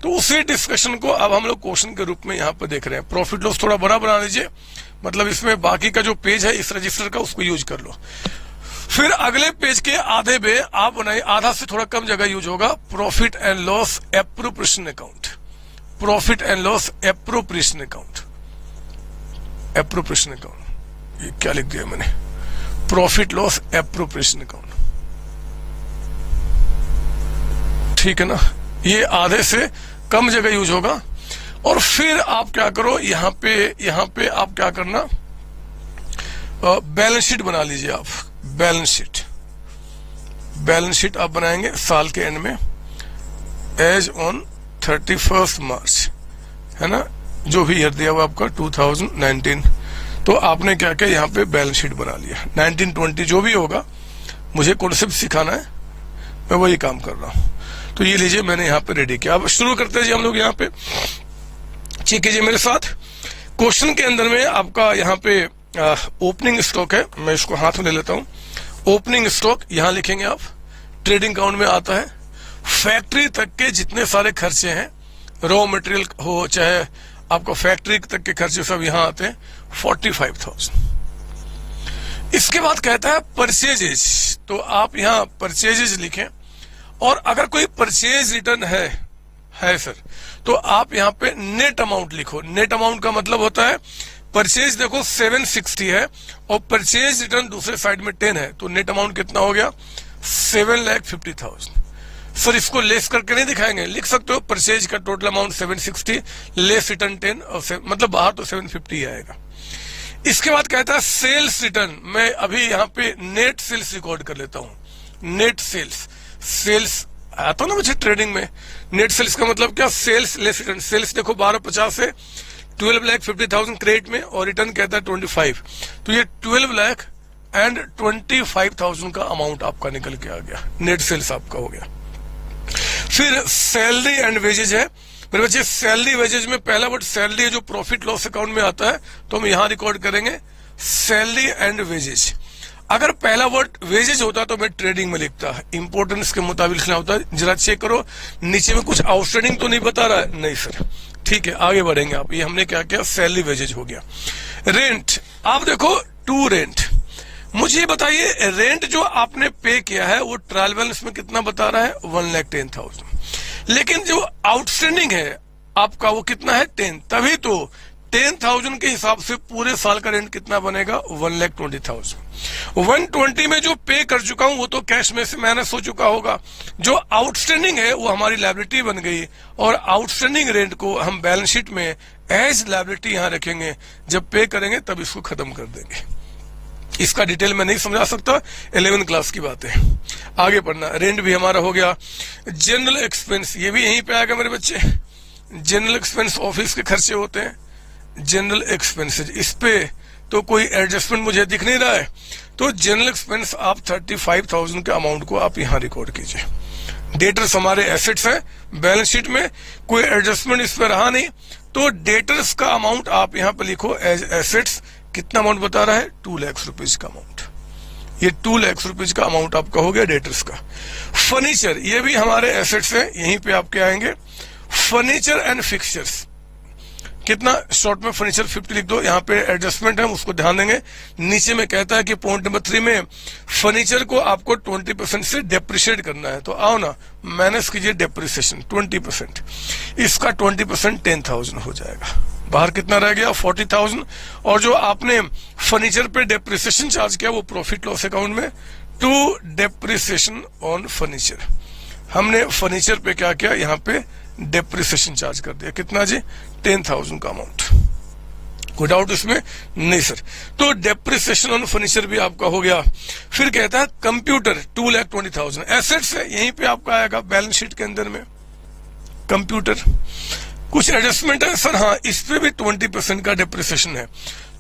तो उसी डिस्कशन को अब हम लोग क्वेश्चन के रूप में यहाँ पे देख रहे हैं। प्रॉफिट लॉस थोड़ा बड़ा बना लीजिए, मतलब इसमें बाकी का जो पेज है इस रजिस्टर का, उसको यूज कर लो। फिर अगले पेज के आधे पे आप बनाइए, आधा से थोड़ा कम जगह यूज होगा, profit and loss appropriation account. Profit and loss appropriation account, appropriation account, ये क्या लिख दिया मैंने? Profit loss appropriation account. ठीक है ना, ये आधे से कम जगह यूज होगा। और फिर आप क्या करो, यहाँ पे आप क्या करना, बैलेंस शीट बना लीजिए आप। बैलेंस शीट आप बनाएंगे साल के एंड में, एज ऑन 31st मार्च, है ना, जो भी ईयर दिया हुआ आपका 2019। तो आपने क्या किया, यहाँ पे बैलेंस शीट बना लिया। 1920 जो भी होगा, मुझे कॉन्सेप्ट सिखाना है, मैं वही काम कर रहा हूं। तो ये लीजिए, मैंने यहाँ पे रेडी किया। अब शुरू करते हैं जी हम लोग। यहाँ पे चेक कीजिए मेरे साथ, क्वेश्चन के अंदर में आपका यहाँ पे ओपनिंग स्टॉक है, मैं इसको हाथ में ले लेता हूं। ओपनिंग स्टॉक यहां लिखेंगे आप, ट्रेडिंग अकाउंट में आता है। फैक्ट्री तक के जितने सारे खर्चे हैं, रॉ मटेरियल हो चाहे आपका फैक्ट्री तक के खर्चे, सब यहां आते हैं, 45,000। इसके बाद कहता है परचेजेज, तो आप यहां परचेजेज लिखें। और अगर कोई परचेज रिटर्न है सर, तो आप यहां पे नेट अमाउंट लिखो। नेट अमाउंट का मतलब होता है, परचेज देखो 760 है और परचेज रिटर्न दूसरे साइड में 10 है, तो नेट अमाउंट कितना हो गया? 7,50,000। सर इसको लेस करके नहीं दिखाएंगे, लिख सकते हो परचेज का टोटल अमाउंट 760 लेस रिटर्न 10, और मतलब बाहर तो 750 आएगा। इसके बाद कहता है सेल्स रिटर्न। मैं अभी यहाँ पे नेट सेल्स रिकॉर्ड कर लेता हूं। नेट सेल्स आता ना मुझे ट्रेडिंग में। नेट सेल्स का मतलब क्या? Sales less return. सेल्स देखो 1250 है, 12,50,000 क्रेडिट में, और रिटर्न कहता है 25, तो ये 12,25,000 का अमाउंट आपका निकल के आ गया। नेट सेल्स आपका हो गया। फिर सैलरी एंड वेजेज है मेरे बच्चे। सैलरी वेजेज में पहला वर्ड सैलरी है, जो प्रॉफिट लॉस अकाउंट में आता है, तो हम यहां रिकॉर्ड करेंगे सैलरी एंड वेजेज। अगर पहला वर्ड वेजेज होता तो मैं ट्रेडिंग में लिखता, इंपोर्टेंस के मुताबिक लिखना होता है। जरा चेक करो नीचे में कुछ आउटस्टैंडिंग तो नहीं बता रहा है? नहीं सर। ठीक है, आगे बढ़ेंगे आप। ये हमने क्या किया, सैलरी वेजेज हो गया। रेंट, आप देखो टू रेंट। मुझे बताइए रेंट जो आपने पे किया है वो ट्रायल बैलेंस में कितना बता रहा है? 1,10,000। लेकिन जो आउटस्टैंडिंग है आपका वो कितना है 10, तभी तो 10,000 के हिसाब से पूरे साल का रेंट कितना बनेगा 1,20,000। 120 में जो पे कर चुका हूं वो तो कैश में से माइनस हो चुका होगा, जो आउटस्टैंडिंग है वो हमारी लायबिलिटी बन गई, और आउटस्टैंडिंग रेंट को हम बैलेंस शीट में एज लायबिलिटी यहां रखेंगे, जब पे करेंगे तब इसको खत्म कर देंगे। इसका डिटेल में नहीं समझा सकता, 11th क्लास की बात है। आगे पढ़ना, रेंट भी हमारा हो गया। जनरल एक्सपेंस ये भी यहीं पे आएगा मेरे बच्चे। जनरल एक्सपेंस ऑफिस के खर्चे होते हैं, जनरल एक्सपेंसेज, इस पे तो कोई एडजस्टमेंट मुझे दिख नहीं रहा है, तो जनरल एक्सपेंस आप 35,000 के अमाउंट को आप यहां रिकॉर्ड कीजिए। डेटर्स हमारे एसेट्स है, बैलेंस शीट में कोई एडजस्टमेंट इस पे रहा नहीं, तो डेटर्स का अमाउंट आप यहां पर लिखो एज एसेट्स। कितना अमाउंट बता रहा है 2 लाख रुपीज का अमाउंट, ये 2 लाख रुपीज का अमाउंट आपका हो गया डेटर्स का। फर्नीचर ये भी हमारे एसेट्स है, यहीं पे आपके आएंगे। फर्नीचर एंड फिक्सचर्स कितना, शॉर्ट में फर्नीचर 50 लिख दो, यहाँ पे एडजस्टमेंट है उसको ध्यान देंगे। नीचे में कहता है कि पॉइंट नंबर 3 में फर्नीचर को आपको 20% से डेप्रिशिएट करना है, तो आओ ना माइनस कीजिए डेप्रिसिएशन 20%, इसका 20% 10,000 हो जाएगा। बाहर कितना रह गया 40,000, और जो आपने फर्नीचर पे डेप्रिसिएशन चार्ज किया वो प्रॉफिट लॉस अकाउंट में टू डेप्रिसिएशन ऑन फर्नीचर। हमने फर्नीचर पे क्या किया, यहाँ पे डेप्रिसिएशन चार्ज कर दिया, कितना जी 10,000 का अमाउंट। कोई डाउट इसमें नहीं सर। तो डेप्रिसिएशन ऑन फर्नीचर भी आपका हो गया। फिर कहता है कंप्यूटर 2,20,000 एसेट्स है, यहीं पे आपका आएगा बैलेंस शीट के अंदर में कंप्यूटर। कुछ एडजस्टमेंट है सर, हाँ इस पे भी 20% का डेप्रिसिएशन है,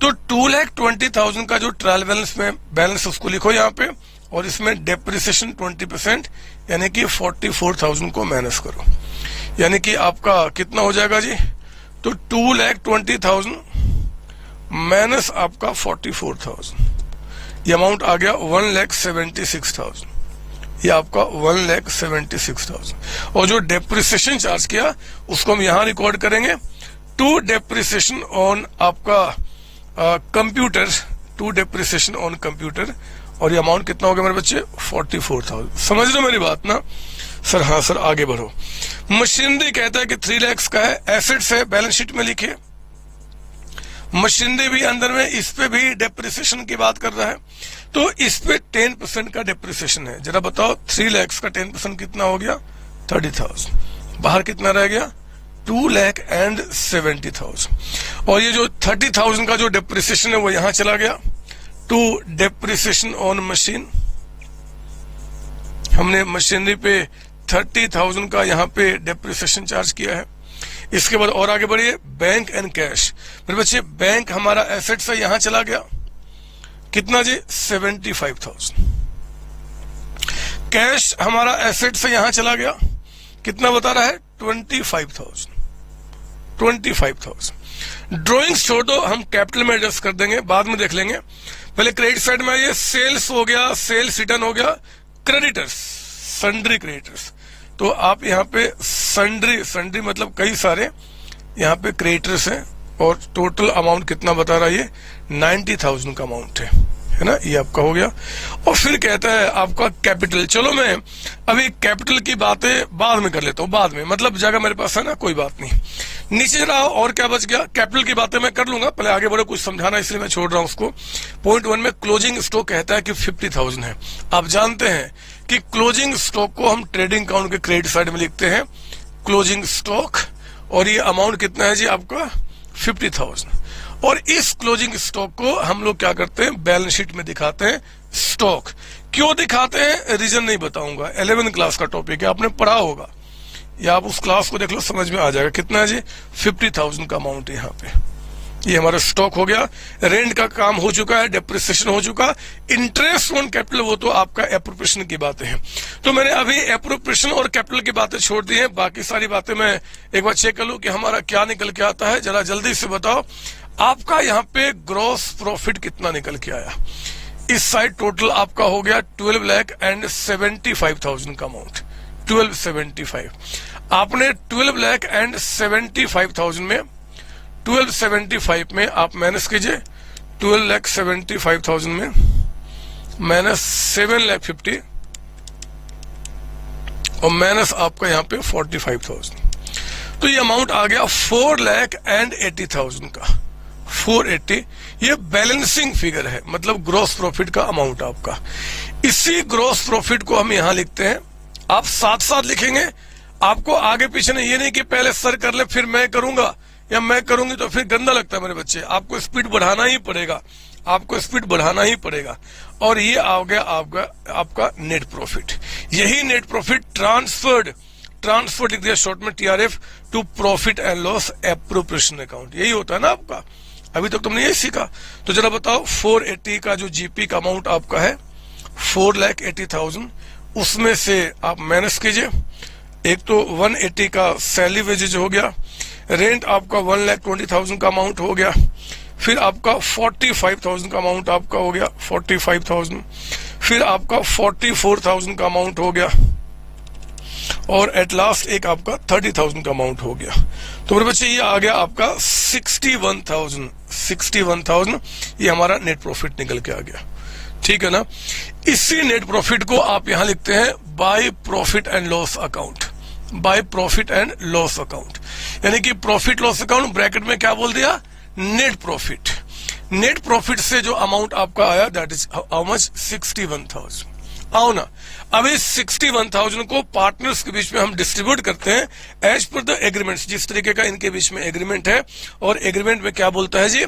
तो 2,20,000 का जो ट्रायल बैलेंस में बैलेंस उसको लिखो यहाँ पे, और इसमें डेप्रिसिएशन 20% यानी कि 44,000 को माइनस करो, यानी कि आपका कितना हो जाएगा जी, तो 2,20,000 माइनस आपका 44,000, ये अमाउंट आ गया 1,76,000, ये आपका 1,76,000। और जो डेप्रिसिएशन चार्ज किया उसको हम यहां रिकॉर्ड करेंगे टू डेप्रिसिएशन ऑन आपका computer, to depreciation on computer, और ये अमाउंट कितना हो गया मेरे बच्चे 44,000। समझ रहे हो मेरी बात ना सर? हाँ सर आगे बढ़ो। मशीनरी कहता है कि 3 लाख का है, एसेट्स है, बैलेंस शीट में लिखिए। मशीनरी भी अंदर में, इस पे भी डेप्रिसिएशन की बात कर रहा है, तो इस पे 10% का डेप्रिसिएशन है। जरा बताओ 3 लाख का 10% कितना हो गया 30,000। बाहर कितना रह गया 2,70,000, और ये जो 30,000 का जो डेप्रिसिएशन है वो यहां चला गया टू डेप्रिसिएशन ऑन मशीन। हमने मशीनरी पे 30,000 का यहाँ पे डेप्रिसिएशन चार्ज किया है। इसके बाद और आगे बढ़िए, बैंक एंड कैश। मेरे बच्चे बैंक हमारा एसेट से यहां चला गया, कितना जी 75,000। कैश हमारा एसेट से यहां चला गया, कितना बता रहा है 25,000। ड्रॉइंग्स छोड़ दो, हम कैपिटल में एडजस्ट कर देंगे, बाद में देख लेंगे। पहले क्रेडिट साइड में आइए, सेल्स हो गया, सेल्स रिटर्न हो गया। क्रेडिटर्स, सन्ड्री क्रेडिटर्स, तो आप यहाँ पे सन्ड्री मतलब कई सारे यहाँ पे क्रेडिटर्स हैं, और टोटल अमाउंट कितना बता रहा है ये 90,000 का अमाउंट है ना, ये आपका हो गया। और फिर कहता है आपका कैपिटल। चलो मैं अभी कैपिटल की बातें बाद में कर लेता हूँ, बाद में मतलब जगह मेरे पास है ना, कोई बात नहीं। नीचे रहा और क्या बच गया, कैपिटल की बातें मैं कर लूंगा, पहले आगे बढ़ो, कुछ समझाना इसलिए मैं छोड़ रहा हूं उसको। पॉइंट 1 में क्लोजिंग स्टॉक कहता है कि 50,000 है। आप जानते हैं कि क्लोजिंग स्टॉक को हम ट्रेडिंग अकाउंट के क्रेडिट साइड में लिखते हैं क्लोजिंग स्टॉक, और ये अमाउंट कितना है जी आपका 50,000। और इस क्लोजिंग स्टॉक को हम लोग क्या करते हैं बैलेंस शीट में दिखाते हैं स्टॉक। क्यों दिखाते हैं रीजन नहीं बताऊंगा, 11th क्लास का टॉपिक है, आपने पढ़ा होगा, या आप उस क्लास को देख लो समझ में आ जाएगा। कितना है जी 50,000 का अमाउंट है यहाँ पे, ये हमारा स्टॉक हो गया। रेंट का काम हो चुका है, डेप्रिसिएशन हो चुका, इंटरेस्ट ऑन कैपिटल वो तो आपका एप्रोप्रिएशन की बातें हैं। तो मैंने अभी एप्रोप्रिएशन और कैपिटल की बातें छोड़ दी हैं, बाकी सारी बातें मैं एक बार चेक कर लूं कि हमारा क्या निकल के आता है। जरा जल्दी से बताओ आपका यहाँ पे ग्रॉस प्रॉफिट कितना निकल के आया। इस साइड टोटल आपका हो गया 12,75,000 का अमाउंट, 1275। आपने 12,75,000 में 1275 में आप माइनस कीजिए, 12,75,000 में माइनस 7,50,000, और माइनस आपका यहाँ पे 45,000, तो ये अमाउंट आ गया 4,80,000 का। 480 ये बैलेंसिंग फिगर है, मतलब ग्रॉस प्रॉफिट का अमाउंट आपका। इसी ग्रॉस प्रॉफिट को हम यहां लिखते हैं, आप साथ साथ लिखेंगे, आपको आगे पीछे नहीं, ये नहीं कि पहले सर कर ले फिर मैं करूंगा या मैं करूंगी तो फिर गंदा लगता है मेरे बच्चे। आपको स्पीड बढ़ाना ही पड़ेगा, आपको स्पीड बढ़ाना ही पड़ेगा। और ये आ गया आपका नेट प्रॉफिट। यही नेट प्रॉफिट ट्रांसफर्ड लिख दिया शॉर्ट में TRF to profit and loss appropriation account, यही होता है ना आपका। अभी तक तुमने यही सीखा। तो जरा बताओ 480 का जो GP का अमाउंट आपका है 4,80,000, उसमें से आप माइनस कीजिए। एक तो 180 का सैलरी वेजेज हो गया, रेंट आपका 1,20,000 का अमाउंट हो गया, फिर आपका 45,000 का अमाउंट आपका हो गया 45,000, फिर आपका 44,000 का अमाउंट हो गया, और एट लास्ट एक आपका 30,000 का अमाउंट हो गया। तो मेरे बच्चे ये आ गया आपका 61,000, ये हमारा नेट प्रॉफिट निकल के आ गया। ठीक है ना। इसी नेट प्रॉफिट को आप यहां लिखते हैं by profit and loss account, by profit and loss account, यानी कि प्रॉफिट लॉस अकाउंट ब्रैकेट में क्या बोल दिया, नेट प्रॉफिट। नेट प्रॉफिट से जो अमाउंट आपका आया दैट इज हाउ मच, 61,000। आओ ना, अब इस 61,000 को पार्टनर्स के बीच में हम डिस्ट्रीब्यूट करते हैं एज पर द एग्रीमेंट्स, जिस तरीके का इनके बीच में एग्रीमेंट है। और एग्रीमेंट में क्या बोलता है जी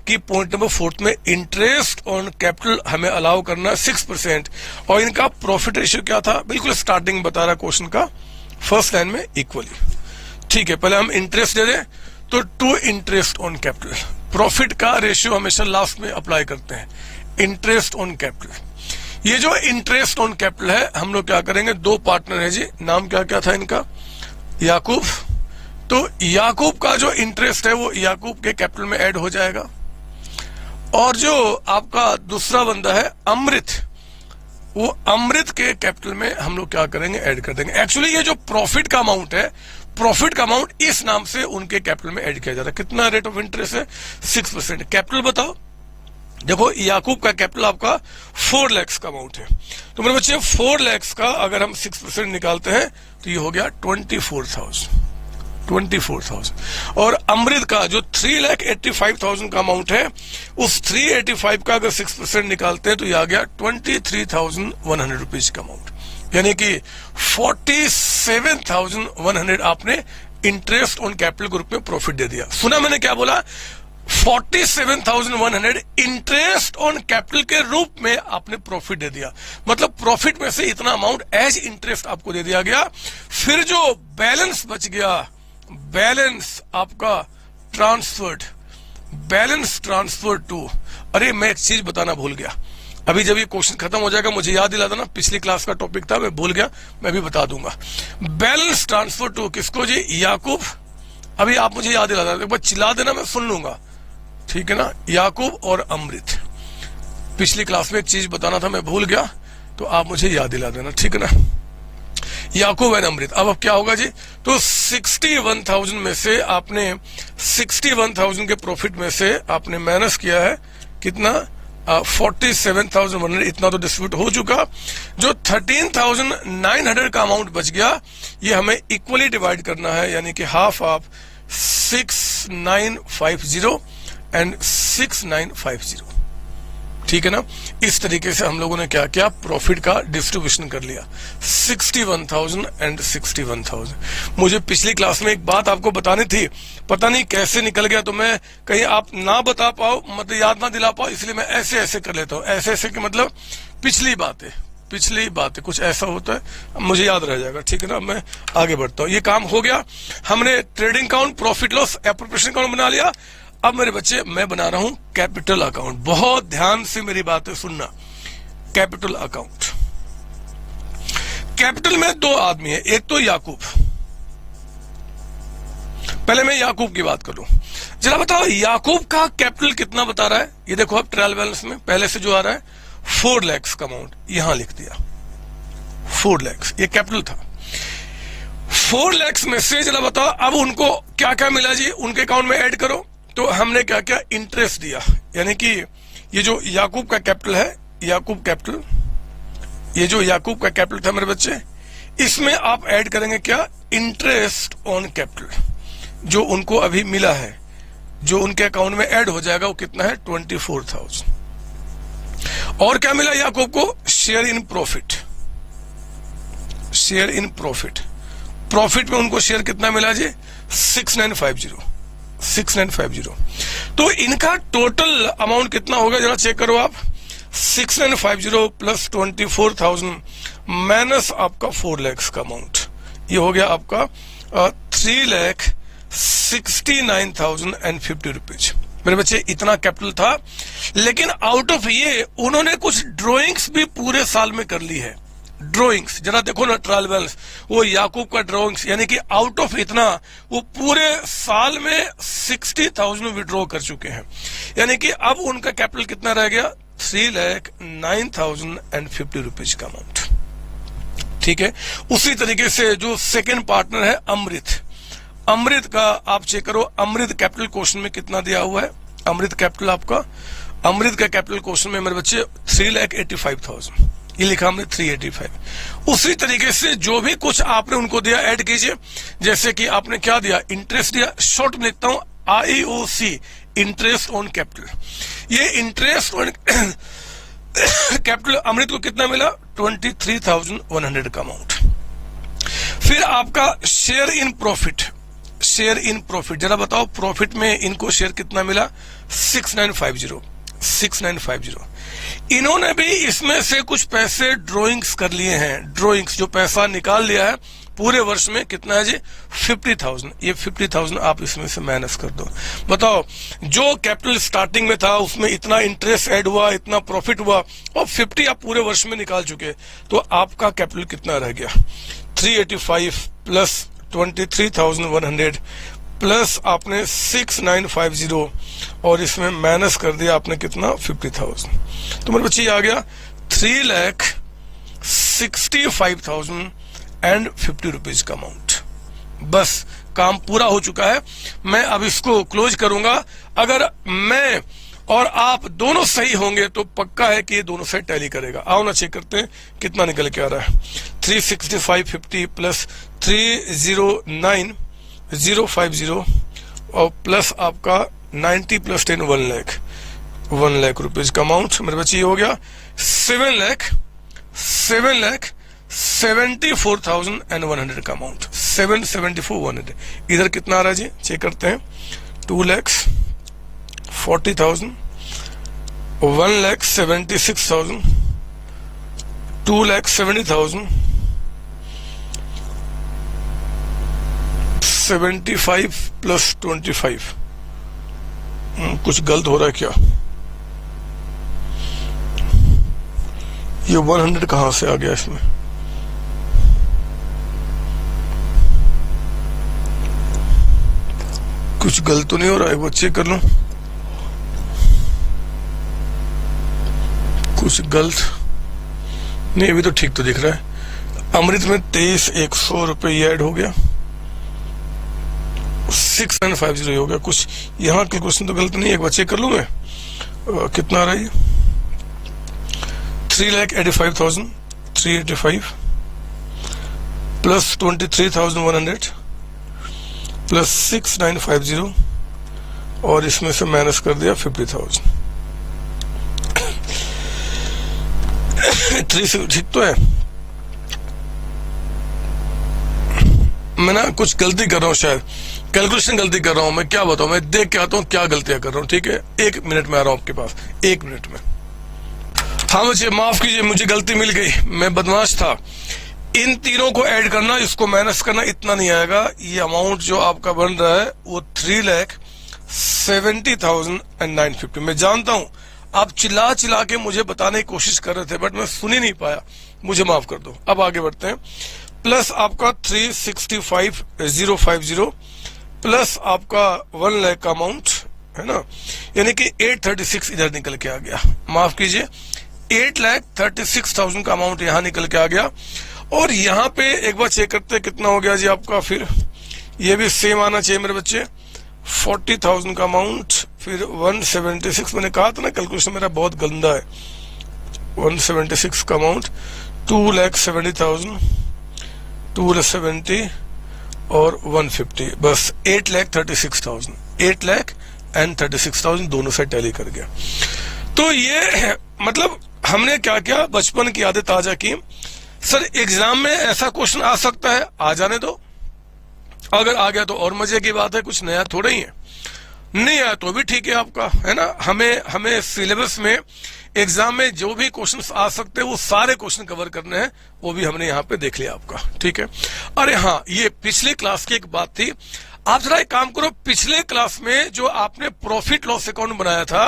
कि पॉइंट नंबर 4 में इंटरेस्ट ऑन कैपिटल हमें अलाउ करना 6%, और इनका प्रॉफिट रेशियो क्या था, बिल्कुल स्टार्टिंग बता रहा क्वेश्चन का फर्स्ट लाइन में इक्वली। ठीक है, पहले हम इंटरेस्ट दे दें तो to interest on capital, profit का रेशियो हमेशा लास्ट में अप्लाई करते हैं, इंटरेस्ट ऑन कैपिटल। ये जो इंटरेस्ट ऑन कैपिटल है हम लोग क्या करेंगे, दो पार्टनर है जी, नाम क्या क्या था इनका, याकूब। तो याकूब का जो इंटरेस्ट है वो याकूब के कैपिटल में ऐड हो जाएगा, और जो आपका दूसरा बंदा है अमृत, वो अमृत के कैपिटल में हम लोग क्या करेंगे, ऐड कर देंगे। एक्चुअली ये जो प्रॉफिट का अमाउंट है, प्रॉफिट का अमाउंट इस नाम से उनके कैपिटल में ऐड किया जाता है। कितना रेट ऑफ इंटरेस्ट है, 6%। कैपिटल बताओ, देखो याकूब का कैपिटल आपका 4 लाख का अमाउंट है, तो मेरे बच्चे 4 लाख का अगर हम 6% निकालते हैं तो ये हो गया 24,000। और अमृत का जो 3,85,000 का अमाउंट है, उस 385 का अगर 6% निकालते हैं तो ये आ गया 23,100 रुपीज का अमाउंट, यानी कि 47,100 आपने इंटरेस्ट ऑन कैपिटल ग्रुप में प्रॉफिट दे दिया। सुना मैंने क्या बोला, 47,100 इंटरेस्ट ऑन कैपिटल के रूप में आपने प्रॉफिट दे दिया, मतलब प्रॉफिट में से इतना अमाउंट एज इंटरेस्ट आपको दे दिया गया। फिर जो बैलेंस बच गया, बैलेंस आपका ट्रांसफर्ड टू, अरे मैं एक चीज बताना भूल गया, अभी जब ये क्वेश्चन खत्म हो जाएगा मुझे याद दिला देना, पिछली क्लास का टॉपिक था मैं भूल गया, मैं भी बता दूंगा। बैलेंस ट्रांसफर टू किसको जी, याकूब। अभी आप मुझे याद दिला देना, एक बार चिल्ला देना मैं सुन लूंगा, ठीक है ना। याकूब और अमृत, पिछली क्लास में एक चीज बताना था मैं भूल गया, तो आप मुझे याद दिला देना, ठीक है ना। याकूब एंड अमृत। अब क्या होगा जी, तो 61,000 में से आपने 61,000 के प्रॉफिट में से आपने माइनस किया है कितना, 47,100, इतना तो डिस्ट्रीब्यूट हो चुका। जो 13,900 का अमाउंट बच गया, ये हमें इक्वली डिवाइड करना है, यानी कि हाफ ऑफ 6,950 एंड 6,950, ठीक है ना। इस तरीके से हम लोगों ने क्या किया, प्रॉफिट का डिस्ट्रीब्यूशन कर लिया, 61,000 एंड 61,000। मुझे पिछली क्लास में एक बात आपको बतानी थी, पता नहीं कैसे निकल गया, तो मैं कहीं आप ना बता पाओ, मतलब याद ना दिला पाओ, इसलिए मैं ऐसे ऐसे कर लेता हूँ। ऐसे ऐसे कि मतलब पिछली बातें कुछ ऐसा होता है, मुझे याद रह जाएगा, ठीक है ना। मैं आगे बढ़ता हूँ, ये काम हो गया, हमने trading account, profit loss appropriation account बना लिया। अब मेरे बच्चे मैं बना रहा हूं कैपिटल अकाउंट, बहुत ध्यान से मेरी बातें सुनना। कैपिटल अकाउंट, कैपिटल में दो आदमी है, एक तो याकूब, पहले मैं याकूब की बात करूं, जरा बताओ याकूब का कैपिटल कितना बता रहा है। ये देखो अब ट्रायल बैलेंस में पहले से जो आ रहा है 4 लाख का अमाउंट, यहां लिख दिया 4 लाख, ये कैपिटल था। 4 लाख में से जरा बताओ अब उनको क्या क्या मिला जी, उनके अकाउंट में ऐड करो। तो हमने क्या क्या, इंटरेस्ट दिया, यानी कि ये जो याकूब का कैपिटल है, याकूब कैपिटल, ये जो याकूब का कैपिटल था मेरे बच्चे, इसमें आप ऐड करेंगे क्या, इंटरेस्ट ऑन कैपिटल, जो उनको अभी मिला है, जो उनके अकाउंट में ऐड हो जाएगा, वो कितना है 24,000। और क्या मिला याकूब को, share in profit, share in profit, profit में उनको शेयर कितना मिला जी 6950। तो इनका टोटल अमाउंट कितना होगा जरा चेक करो आप, 6950 प्लस 24,000 माइनस आपका 4 लाख का अमाउंट, ये हो गया आपका 3,69,050 रुपीज। मेरे बच्चे इतना कैपिटल था, लेकिन आउट ऑफ ये उन्होंने कुछ ड्रॉइंग्स भी पूरे साल में कर ली है। ड्रॉइंग्स जरा देखो ना, ट्रायल बैलेंस, वो याकूब का ड्रॉइंग्स, यानी कि आउट ऑफ इतना वो पूरे साल में 60,000 विड्रॉ कर चुके हैं, यानी कि अब उनका कैपिटल कितना रह गया 3,09,050 रुपीज का अमाउंट। ठीक है, उसी तरीके से जो सेकेंड पार्टनर है अमृत, अमृत का आप चेक करो, अमृत कैपिटल क्वेश्चन में कितना दिया हुआ है, अमृत कैपिटल आपका, अमृत का कैपिटल क्वेश्चन में मेरे बच्चे 3,85,000, ये लिखा हमने 385। उसी तरीके से जो भी कुछ आपने उनको दिया ऐड कीजिए, जैसे कि आपने क्या दिया, इंटरेस्ट दिया, शॉर्ट में लिखता हूं IOC, इंटरेस्ट ऑन कैपिटल। ये इंटरेस्ट ऑन कैपिटल अमृत को कितना मिला 23,100 का अमाउंट। फिर आपका share in profit, share in profit जरा बताओ, प्रॉफिट में इनको शेयर कितना मिला 6950। इन्होंने भी इसमें से कुछ पैसे ड्रॉइंग्स कर लिए हैं, ड्रॉइंग्स जो पैसा निकाल लिया है पूरे वर्ष में कितना है जी 50,000। ये 50,000 आप इसमें से माइनस कर दो, बताओ जो कैपिटल स्टार्टिंग में था उसमें इतना इंटरेस्ट ऐड हुआ, इतना प्रॉफिट हुआ, और 50 आप पूरे वर्ष में निकाल चुके, तो आपका कैपिटल कितना रह गया 385 प्लस 23,100 प्लस आपने 6950 और इसमें माइनस कर दिया आपने कितना 50,000। तो मेरे बच्चे आ गया 3,65,050 रुपीज का अमाउंट। बस काम पूरा हो चुका है, मैं अब इसको क्लोज करूंगा। अगर मैं और आप दोनों सही होंगे तो पक्का है कि ये दोनों साइड टैली करेगा। आओ ना चेक करते हैं कितना निकल के आ रहा है। 36550 प्लस 309,050 और प्लस आपका 90 प्लस 10 1 लाख रुपीज का अमाउंट। मेरे बच्चे ये हो गया 7,74,100 का अमाउंट, 774,100। इधर कितना आ रहा है जी चेक करते हैं, 2,40,000, 1,76,000, 2,70,000, 75 प्लस 25। कुछ गलत हो रहा है क्या, ये 100 कहां से आ गया इसमें, कुछ गलत तो नहीं हो रहा है, वो चेक कर लो। कुछ गलत नहीं, अभी तो ठीक तो दिख रहा है। अमृत में 23,100 रुपये ऐड हो गया, 6,950 हो गया। कुछ यहाँ के क्वेश्चन तो गलत नहीं है, एक बार चेक कर लूं मैं कितना आ रहा है। 3,85,385 प्लस 23,100 प्लस 6,950 और इसमें से माइनस कर दिया 50,000। 3 ठीक तो है, मैं ना कुछ गलती कर रहा हूँ, शायद कैलकुलेशन गलती कर रहा हूँ। मैं क्या बताऊँ, मैं देख के आता हूँ क्या गलतियां कर रहा हूँ। ठीक है, 1 मिनट में आ रहा हूँ आपके पास, 1 मिनट में। हाँ मुझे माफ कीजिए, मुझे गलती मिल गई, मैं बदमाश था। इन तीनों को ऐड करना, इसको माइनस करना, इतना नहीं आएगा। ये अमाउंट जो आपका बन रहा है वो 3,70,950। मैं जानता हूं आप चिल्ला चिल्ला के मुझे बताने की कोशिश कर रहे थे, बट मैं सुन ही नहीं पाया, मुझे माफ कर दो। अब आगे बढ़ते हैं। प्लस आपका 365,050 प्लस आपका 1 लाख का अमाउंट है ना, यानी कि 836 इधर निकल के आ गया। माफ कीजिए, 8,36,000 का अमाउंट यहां निकल के आ गया। और यहाँ पे एक बार चेक करते हैं कितना हो गया जी आपका। फिर ये भी सेम आना चाहिए मेरे बच्चे, 40,000 का अमाउंट, फिर 176। मैंने कहा था ना कैलकुलेशन मेरा बहुत गंदा है। 176 का अमाउंट, 2,70,000 270 और 150, बस 8,36,000, 8,36,000 दोनों से टैली कर गया। तो ये मतलब हमने क्या क्या बचपन की यादें ताजा की। सर एग्जाम में ऐसा क्वेश्चन आ सकता है, आ जाने दो, अगर आ गया तो और मजे की बात है, कुछ नया थोड़ा ही है, नहीं आया तो भी ठीक है आपका, है ना। हमें सिलेबस में एग्जाम में जो भी क्वेश्चंस आ सकते हैं वो सारे क्वेश्चन कवर करने हैं, वो भी हमने यहाँ पे देख लिया आपका, ठीक है। अरे हाँ, ये पिछले क्लास की एक बात थी, आप जरा एक काम करो, पिछले क्लास में जो आपने प्रॉफिट लॉस अकाउंट बनाया था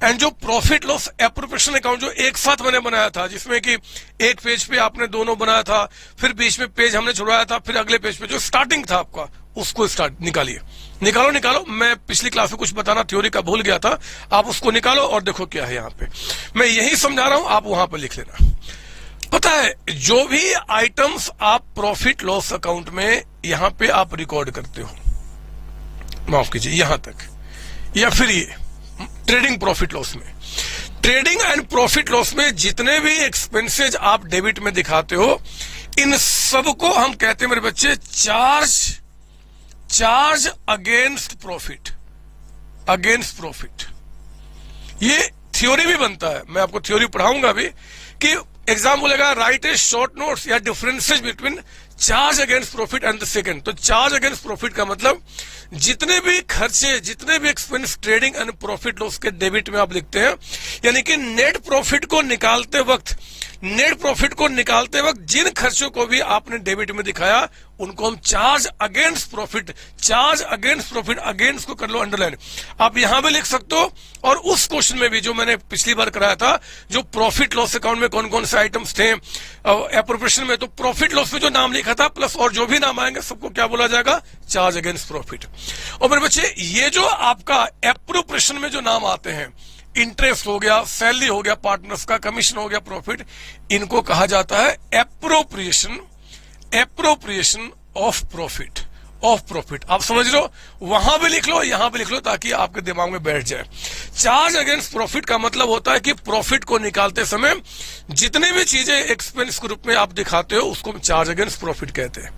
एंड जो प्रॉफिट लॉस एप्रोप्रिएशन अकाउंट जो एक साथ मैंने बनाया था, जिसमें कि एक पेज पे आपने दोनों बनाया था, फिर बीच में पेज हमने छुड़वाया था, फिर अगले पेज पे जो स्टार्टिंग था आपका उसको निकालिए, निकालो। मैं पिछली क्लास में कुछ बताना थ्योरी का भूल गया था, आप उसको निकालो और देखो क्या है यहाँ पे, मैं यही समझा रहा हूं, आप वहां पर लिख लेना। पता है, जो भी आइटम्स आप प्रॉफिट लॉस अकाउंट में यहां पे आप रिकॉर्ड करते हो, माफ कीजिए यहां तक, या फिर ये ट्रेडिंग प्रॉफिट लॉस में, ट्रेडिंग एंड प्रॉफिट लॉस में जितने भी एक्सपेंसेज आप डेबिट में दिखाते हो, इन सबको हम कहते हैं मेरे बच्चे charge against profit, against profit. ये थ्योरी भी बनता है, मैं आपको थ्योरी पढ़ाऊंगा भी, कि एग्जाम बोलेगा राइट ए शॉर्ट नोट्स या differences between charge against profit and the second. तो चार्ज अगेंस्ट प्रॉफिट का मतलब जितने भी खर्चे, जितने भी expense trading and profit loss के डेबिट में आप लिखते हैं, यानी कि नेट प्रॉफिट को निकालते वक्त जिन खर्चों को भी आपने डेबिट में दिखाया, उनको हम चार्ज अगेंस्ट प्रॉफिट अगेंस्ट को कर लो अंडरलाइन। आप यहां भी लिख सकते हो, और उस क्वेश्चन में भी जो मैंने पिछली बार कराया था, जो प्रॉफिट लॉस अकाउंट में कौन कौन से आइटम्स थे एप्रोप्रिएशन में, तो प्रॉफिट लॉस में जो नाम लिखा था प्लस और जो भी नाम आएंगे सबको क्या बोला जाएगा, चार्ज अगेंस्ट प्रॉफिट। और मेरे बच्चे, ये जो आपका एप्रोप्रिएशन में जो नाम आते हैं, इंटरेस्ट हो गया, सैलरी हो गया, पार्टनर्स का कमीशन हो गया, प्रॉफिट, इनको कहा जाता है एप्रोप्रिएशन ऑफ प्रॉफिट, आप समझ लो, वहां भी लिख लो, यहां भी लिख लो, ताकि आपके दिमाग में बैठ जाए। चार्ज अगेंस्ट प्रॉफिट का मतलब होता है कि प्रॉफिट को निकालते समय जितनी भी चीजें एक्सपेंस के रूप में आप दिखाते हो, उसको हम चार्ज अगेंस्ट प्रॉफिट कहते हैं।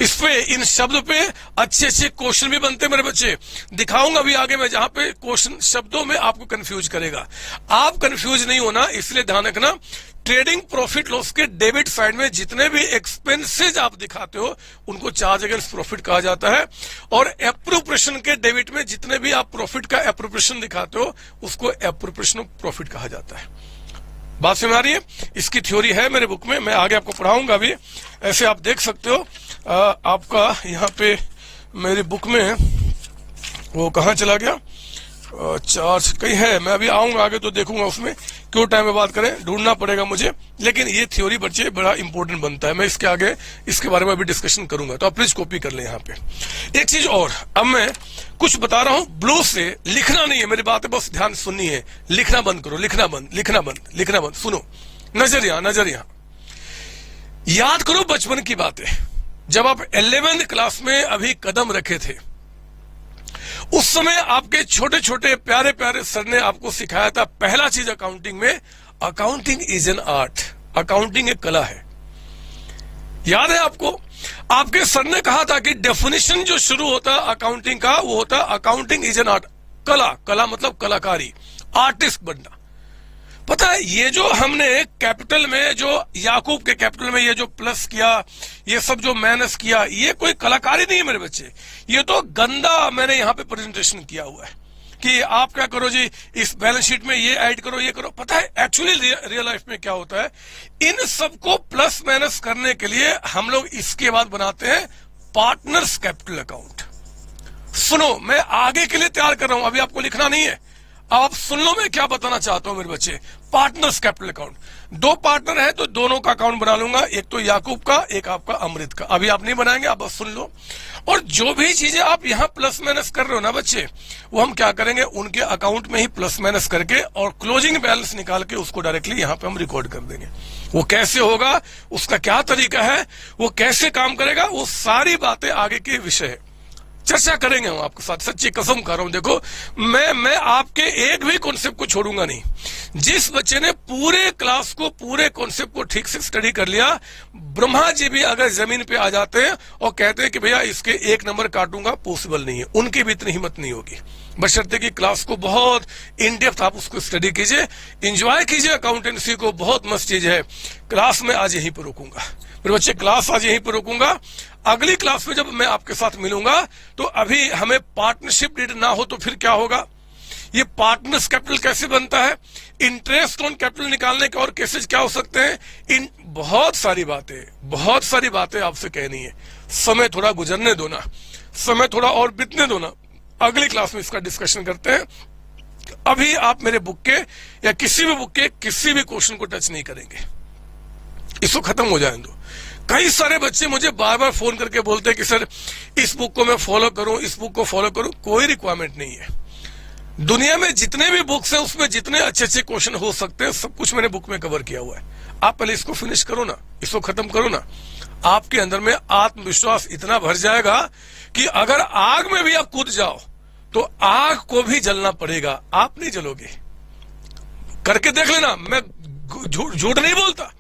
इस पे, इन शब्द पे अच्छे क्वेश्चन भी बनते हैं मेरे बच्चे, दिखाऊंगा भी आगे मैं, जहां पे क्वेश्चन शब्दों में आपको कंफ्यूज करेगा। आप कंफ्यूज नहीं होना, इसलिए ध्यान रखना, ट्रेडिंग प्रॉफिट लॉस के डेबिट साइड में जितने भी एक्सपेंसेज आप दिखाते हो, उनको चार्ज अगेंस्ट प्रॉफिट कहा जाता है, और एप्रोप्रिएशन के डेबिट में जितने भी आप प्रॉफिट का एप्रोप्रिएशन दिखाते हो, उसको एप्रोप्रिएशन ऑफ प्रॉफिट कहा जाता है। बात समझ आ रही है? इसकी थ्योरी है मेरे बुक में, मैं आगे आपको पढ़ाऊंगा भी, ऐसे आप देख सकते हो। आपका यहाँ पे मेरी बुक में वो कहाँ चला गया, चार्ज कहीं है, मैं अभी आऊंगा आगे तो देखूंगा उसमें, क्यों टाइम में बात करें, ढूंढना पड़ेगा मुझे, लेकिन ये थ्योरी बच्चे बड़ा इंपॉर्टेंट बनता है, मैं इसके आगे इसके बारे में अभी डिस्कशन करूंगा, तो आप प्लीज कॉपी कर लें यहाँ पे। एक चीज और, अब मैं कुछ बता रहा हूं, ब्लू से लिखना नहीं है, मेरी बात है बस ध्यान सुननी है, लिखना बंद करो, लिखना बंद, सुनो, नजर यहां, याद करो बचपन की बातें, जब आप 11th क्लास में अभी कदम रखे थे, उस समय आपके छोटे छोटे प्यारे प्यारे सर ने आपको सिखाया था, पहला चीज अकाउंटिंग में, accounting is an art, accounting एक कला है। याद है आपको, आपके सर ने कहा था कि डेफिनेशन जो शुरू होता है अकाउंटिंग का, वो होता है अकाउंटिंग इज एन आर्ट, कला मतलब कलाकारी, आर्टिस्ट बनना। पता है, ये जो हमने कैपिटल में, जो याकूब के कैपिटल में ये जो प्लस किया, ये सब जो माइनस किया, ये कोई कलाकारी नहीं है मेरे बच्चे, ये तो गंदा मैंने यहाँ पे प्रेजेंटेशन किया हुआ है कि आप क्या करो जी, इस बैलेंस शीट में ये ऐड करो, ये करो। पता है एक्चुअली रियल लाइफ में क्या होता है, इन सबको प्लस माइनस करने के लिए हम लोग इसके बाद बनाते हैं पार्टनर्स कैपिटल अकाउंट। सुनो, मैं आगे के लिए तैयार कर रहा हूं, अभी आपको लिखना नहीं है, अब आप सुन लो मैं क्या बताना चाहता हूं मेरे बच्चे। पार्टनर्स कैपिटल अकाउंट, दो पार्टनर है तो दोनों का अकाउंट बना लूंगा, एक तो याकूब का, एक आपका अमृत का। अभी आप नहीं बनाएंगे, आप बस सुन लो। और जो भी चीजें आप यहाँ प्लस माइनस कर रहे हो ना बच्चे, वो हम क्या करेंगे, उनके अकाउंट में ही प्लस माइनस करके और क्लोजिंग बैलेंस निकाल के उसको डायरेक्टली यहाँ पे हम रिकॉर्ड कर देंगे। वो कैसे होगा, उसका क्या तरीका है, वो कैसे काम करेगा, वो सारी बातें आगे के विषय है। चर्चा करेंगे हम आपके साथ, सच्ची कसम खा रहा हूं। देखो मैं आपके एक भी कॉन्सेप्ट को छोड़ूंगा नहीं। जिस बच्चे ने पूरे क्लास को, पूरे कॉन्सेप्ट को ठीक से स्टडी कर लिया, ब्रह्मा जी भी अगर जमीन पे आ जाते हैं और कहते हैं कि भैया इसके 1 नंबर काटूंगा, पॉसिबल नहीं है, उनकी भी इतनी हिम्मत नहीं होगी। बशर्ते कि क्लास को बहुत इन डेप्थ आप उसको स्टडी कीजिए, एंजॉय कीजिए अकाउंटेंसी को, बहुत मस्त चीज है। क्लास में आज यहीं पर रोकूंगा मेरे बच्चे, क्लास आज यहीं पर रोकूंगा। अगली क्लास में जब मैं आपके साथ मिलूंगा तो अभी हमें पार्टनरशिप डीड ना हो तो फिर क्या होगा, ये पार्टनर्स कैपिटल कैसे बनता है, इंटरेस्ट ऑन कैपिटल निकालने के और केसेस क्या हो सकते हैं, इन बहुत सारी बातें आपसे कहनी है। समय थोड़ा गुजरने दो ना, समय थोड़ा और बीतने दो ना, अगली क्लास में इसका डिस्कशन करते हैं। अभी आप मेरे बुक के या किसी भी बुक के किसी भी क्वेश्चन को टच नहीं करेंगे, इसको खत्म हो जाए दो। कई सारे बच्चे मुझे बार बार फोन करके बोलते हैं कि सर इस बुक को मैं फॉलो करूं, इस बुक को फॉलो करूं। कोई रिक्वायरमेंट नहीं है। दुनिया में जितने भी बुक्स हैं उसमें जितने अच्छे अच्छे क्वेश्चन हो सकते हैं सब कुछ मैंने बुक में कवर किया हुआ है। आप पहले इसको फिनिश करो ना, इसको खत्म करो ना, आपके अंदर में आत्मविश्वास इतना भर जाएगा कि अगर आग में भी आप कूद जाओ तो आग को भी जलना पड़ेगा, आप नहीं जलोगे। करके देख लेना, मैं झूठ नहीं बोलता।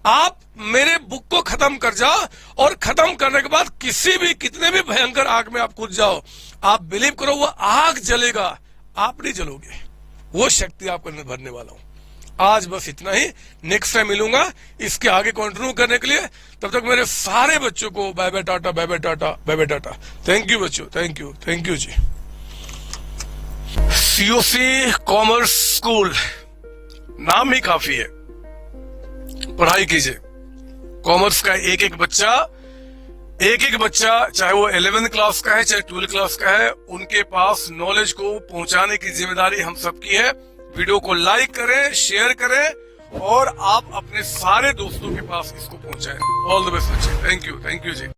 आप मेरे बुक को खत्म कर जाओ और खत्म करने के बाद कितने भी भयंकर आग में आप कूद जाओ, आप बिलीव करो वो आग जलेगा, आप नहीं जलोगे। वो शक्ति आपको अंदर भरने वाला हूं। आज बस इतना ही, नेक्स्ट टाइम मिलूंगा इसके आगे कंटिन्यू करने के लिए। तब तक मेरे सारे बच्चों को bye bye tata, bye bye tata, bye bye tata. Thank you बच्चों, थैंक यू जी। सीओसी कॉमर्स स्कूल नाम ही काफी है, पढ़ाई कीजिए। कॉमर्स का एक एक बच्चा चाहे वो 11th क्लास का है चाहे 12th क्लास का है, उनके पास नॉलेज को पहुंचाने की जिम्मेदारी हम सबकी है। वीडियो को लाइक करें, शेयर करें और आप अपने सारे दोस्तों के पास इसको पहुंचाएं। ऑल द बेस्ट बच्चे, थैंक यू जी।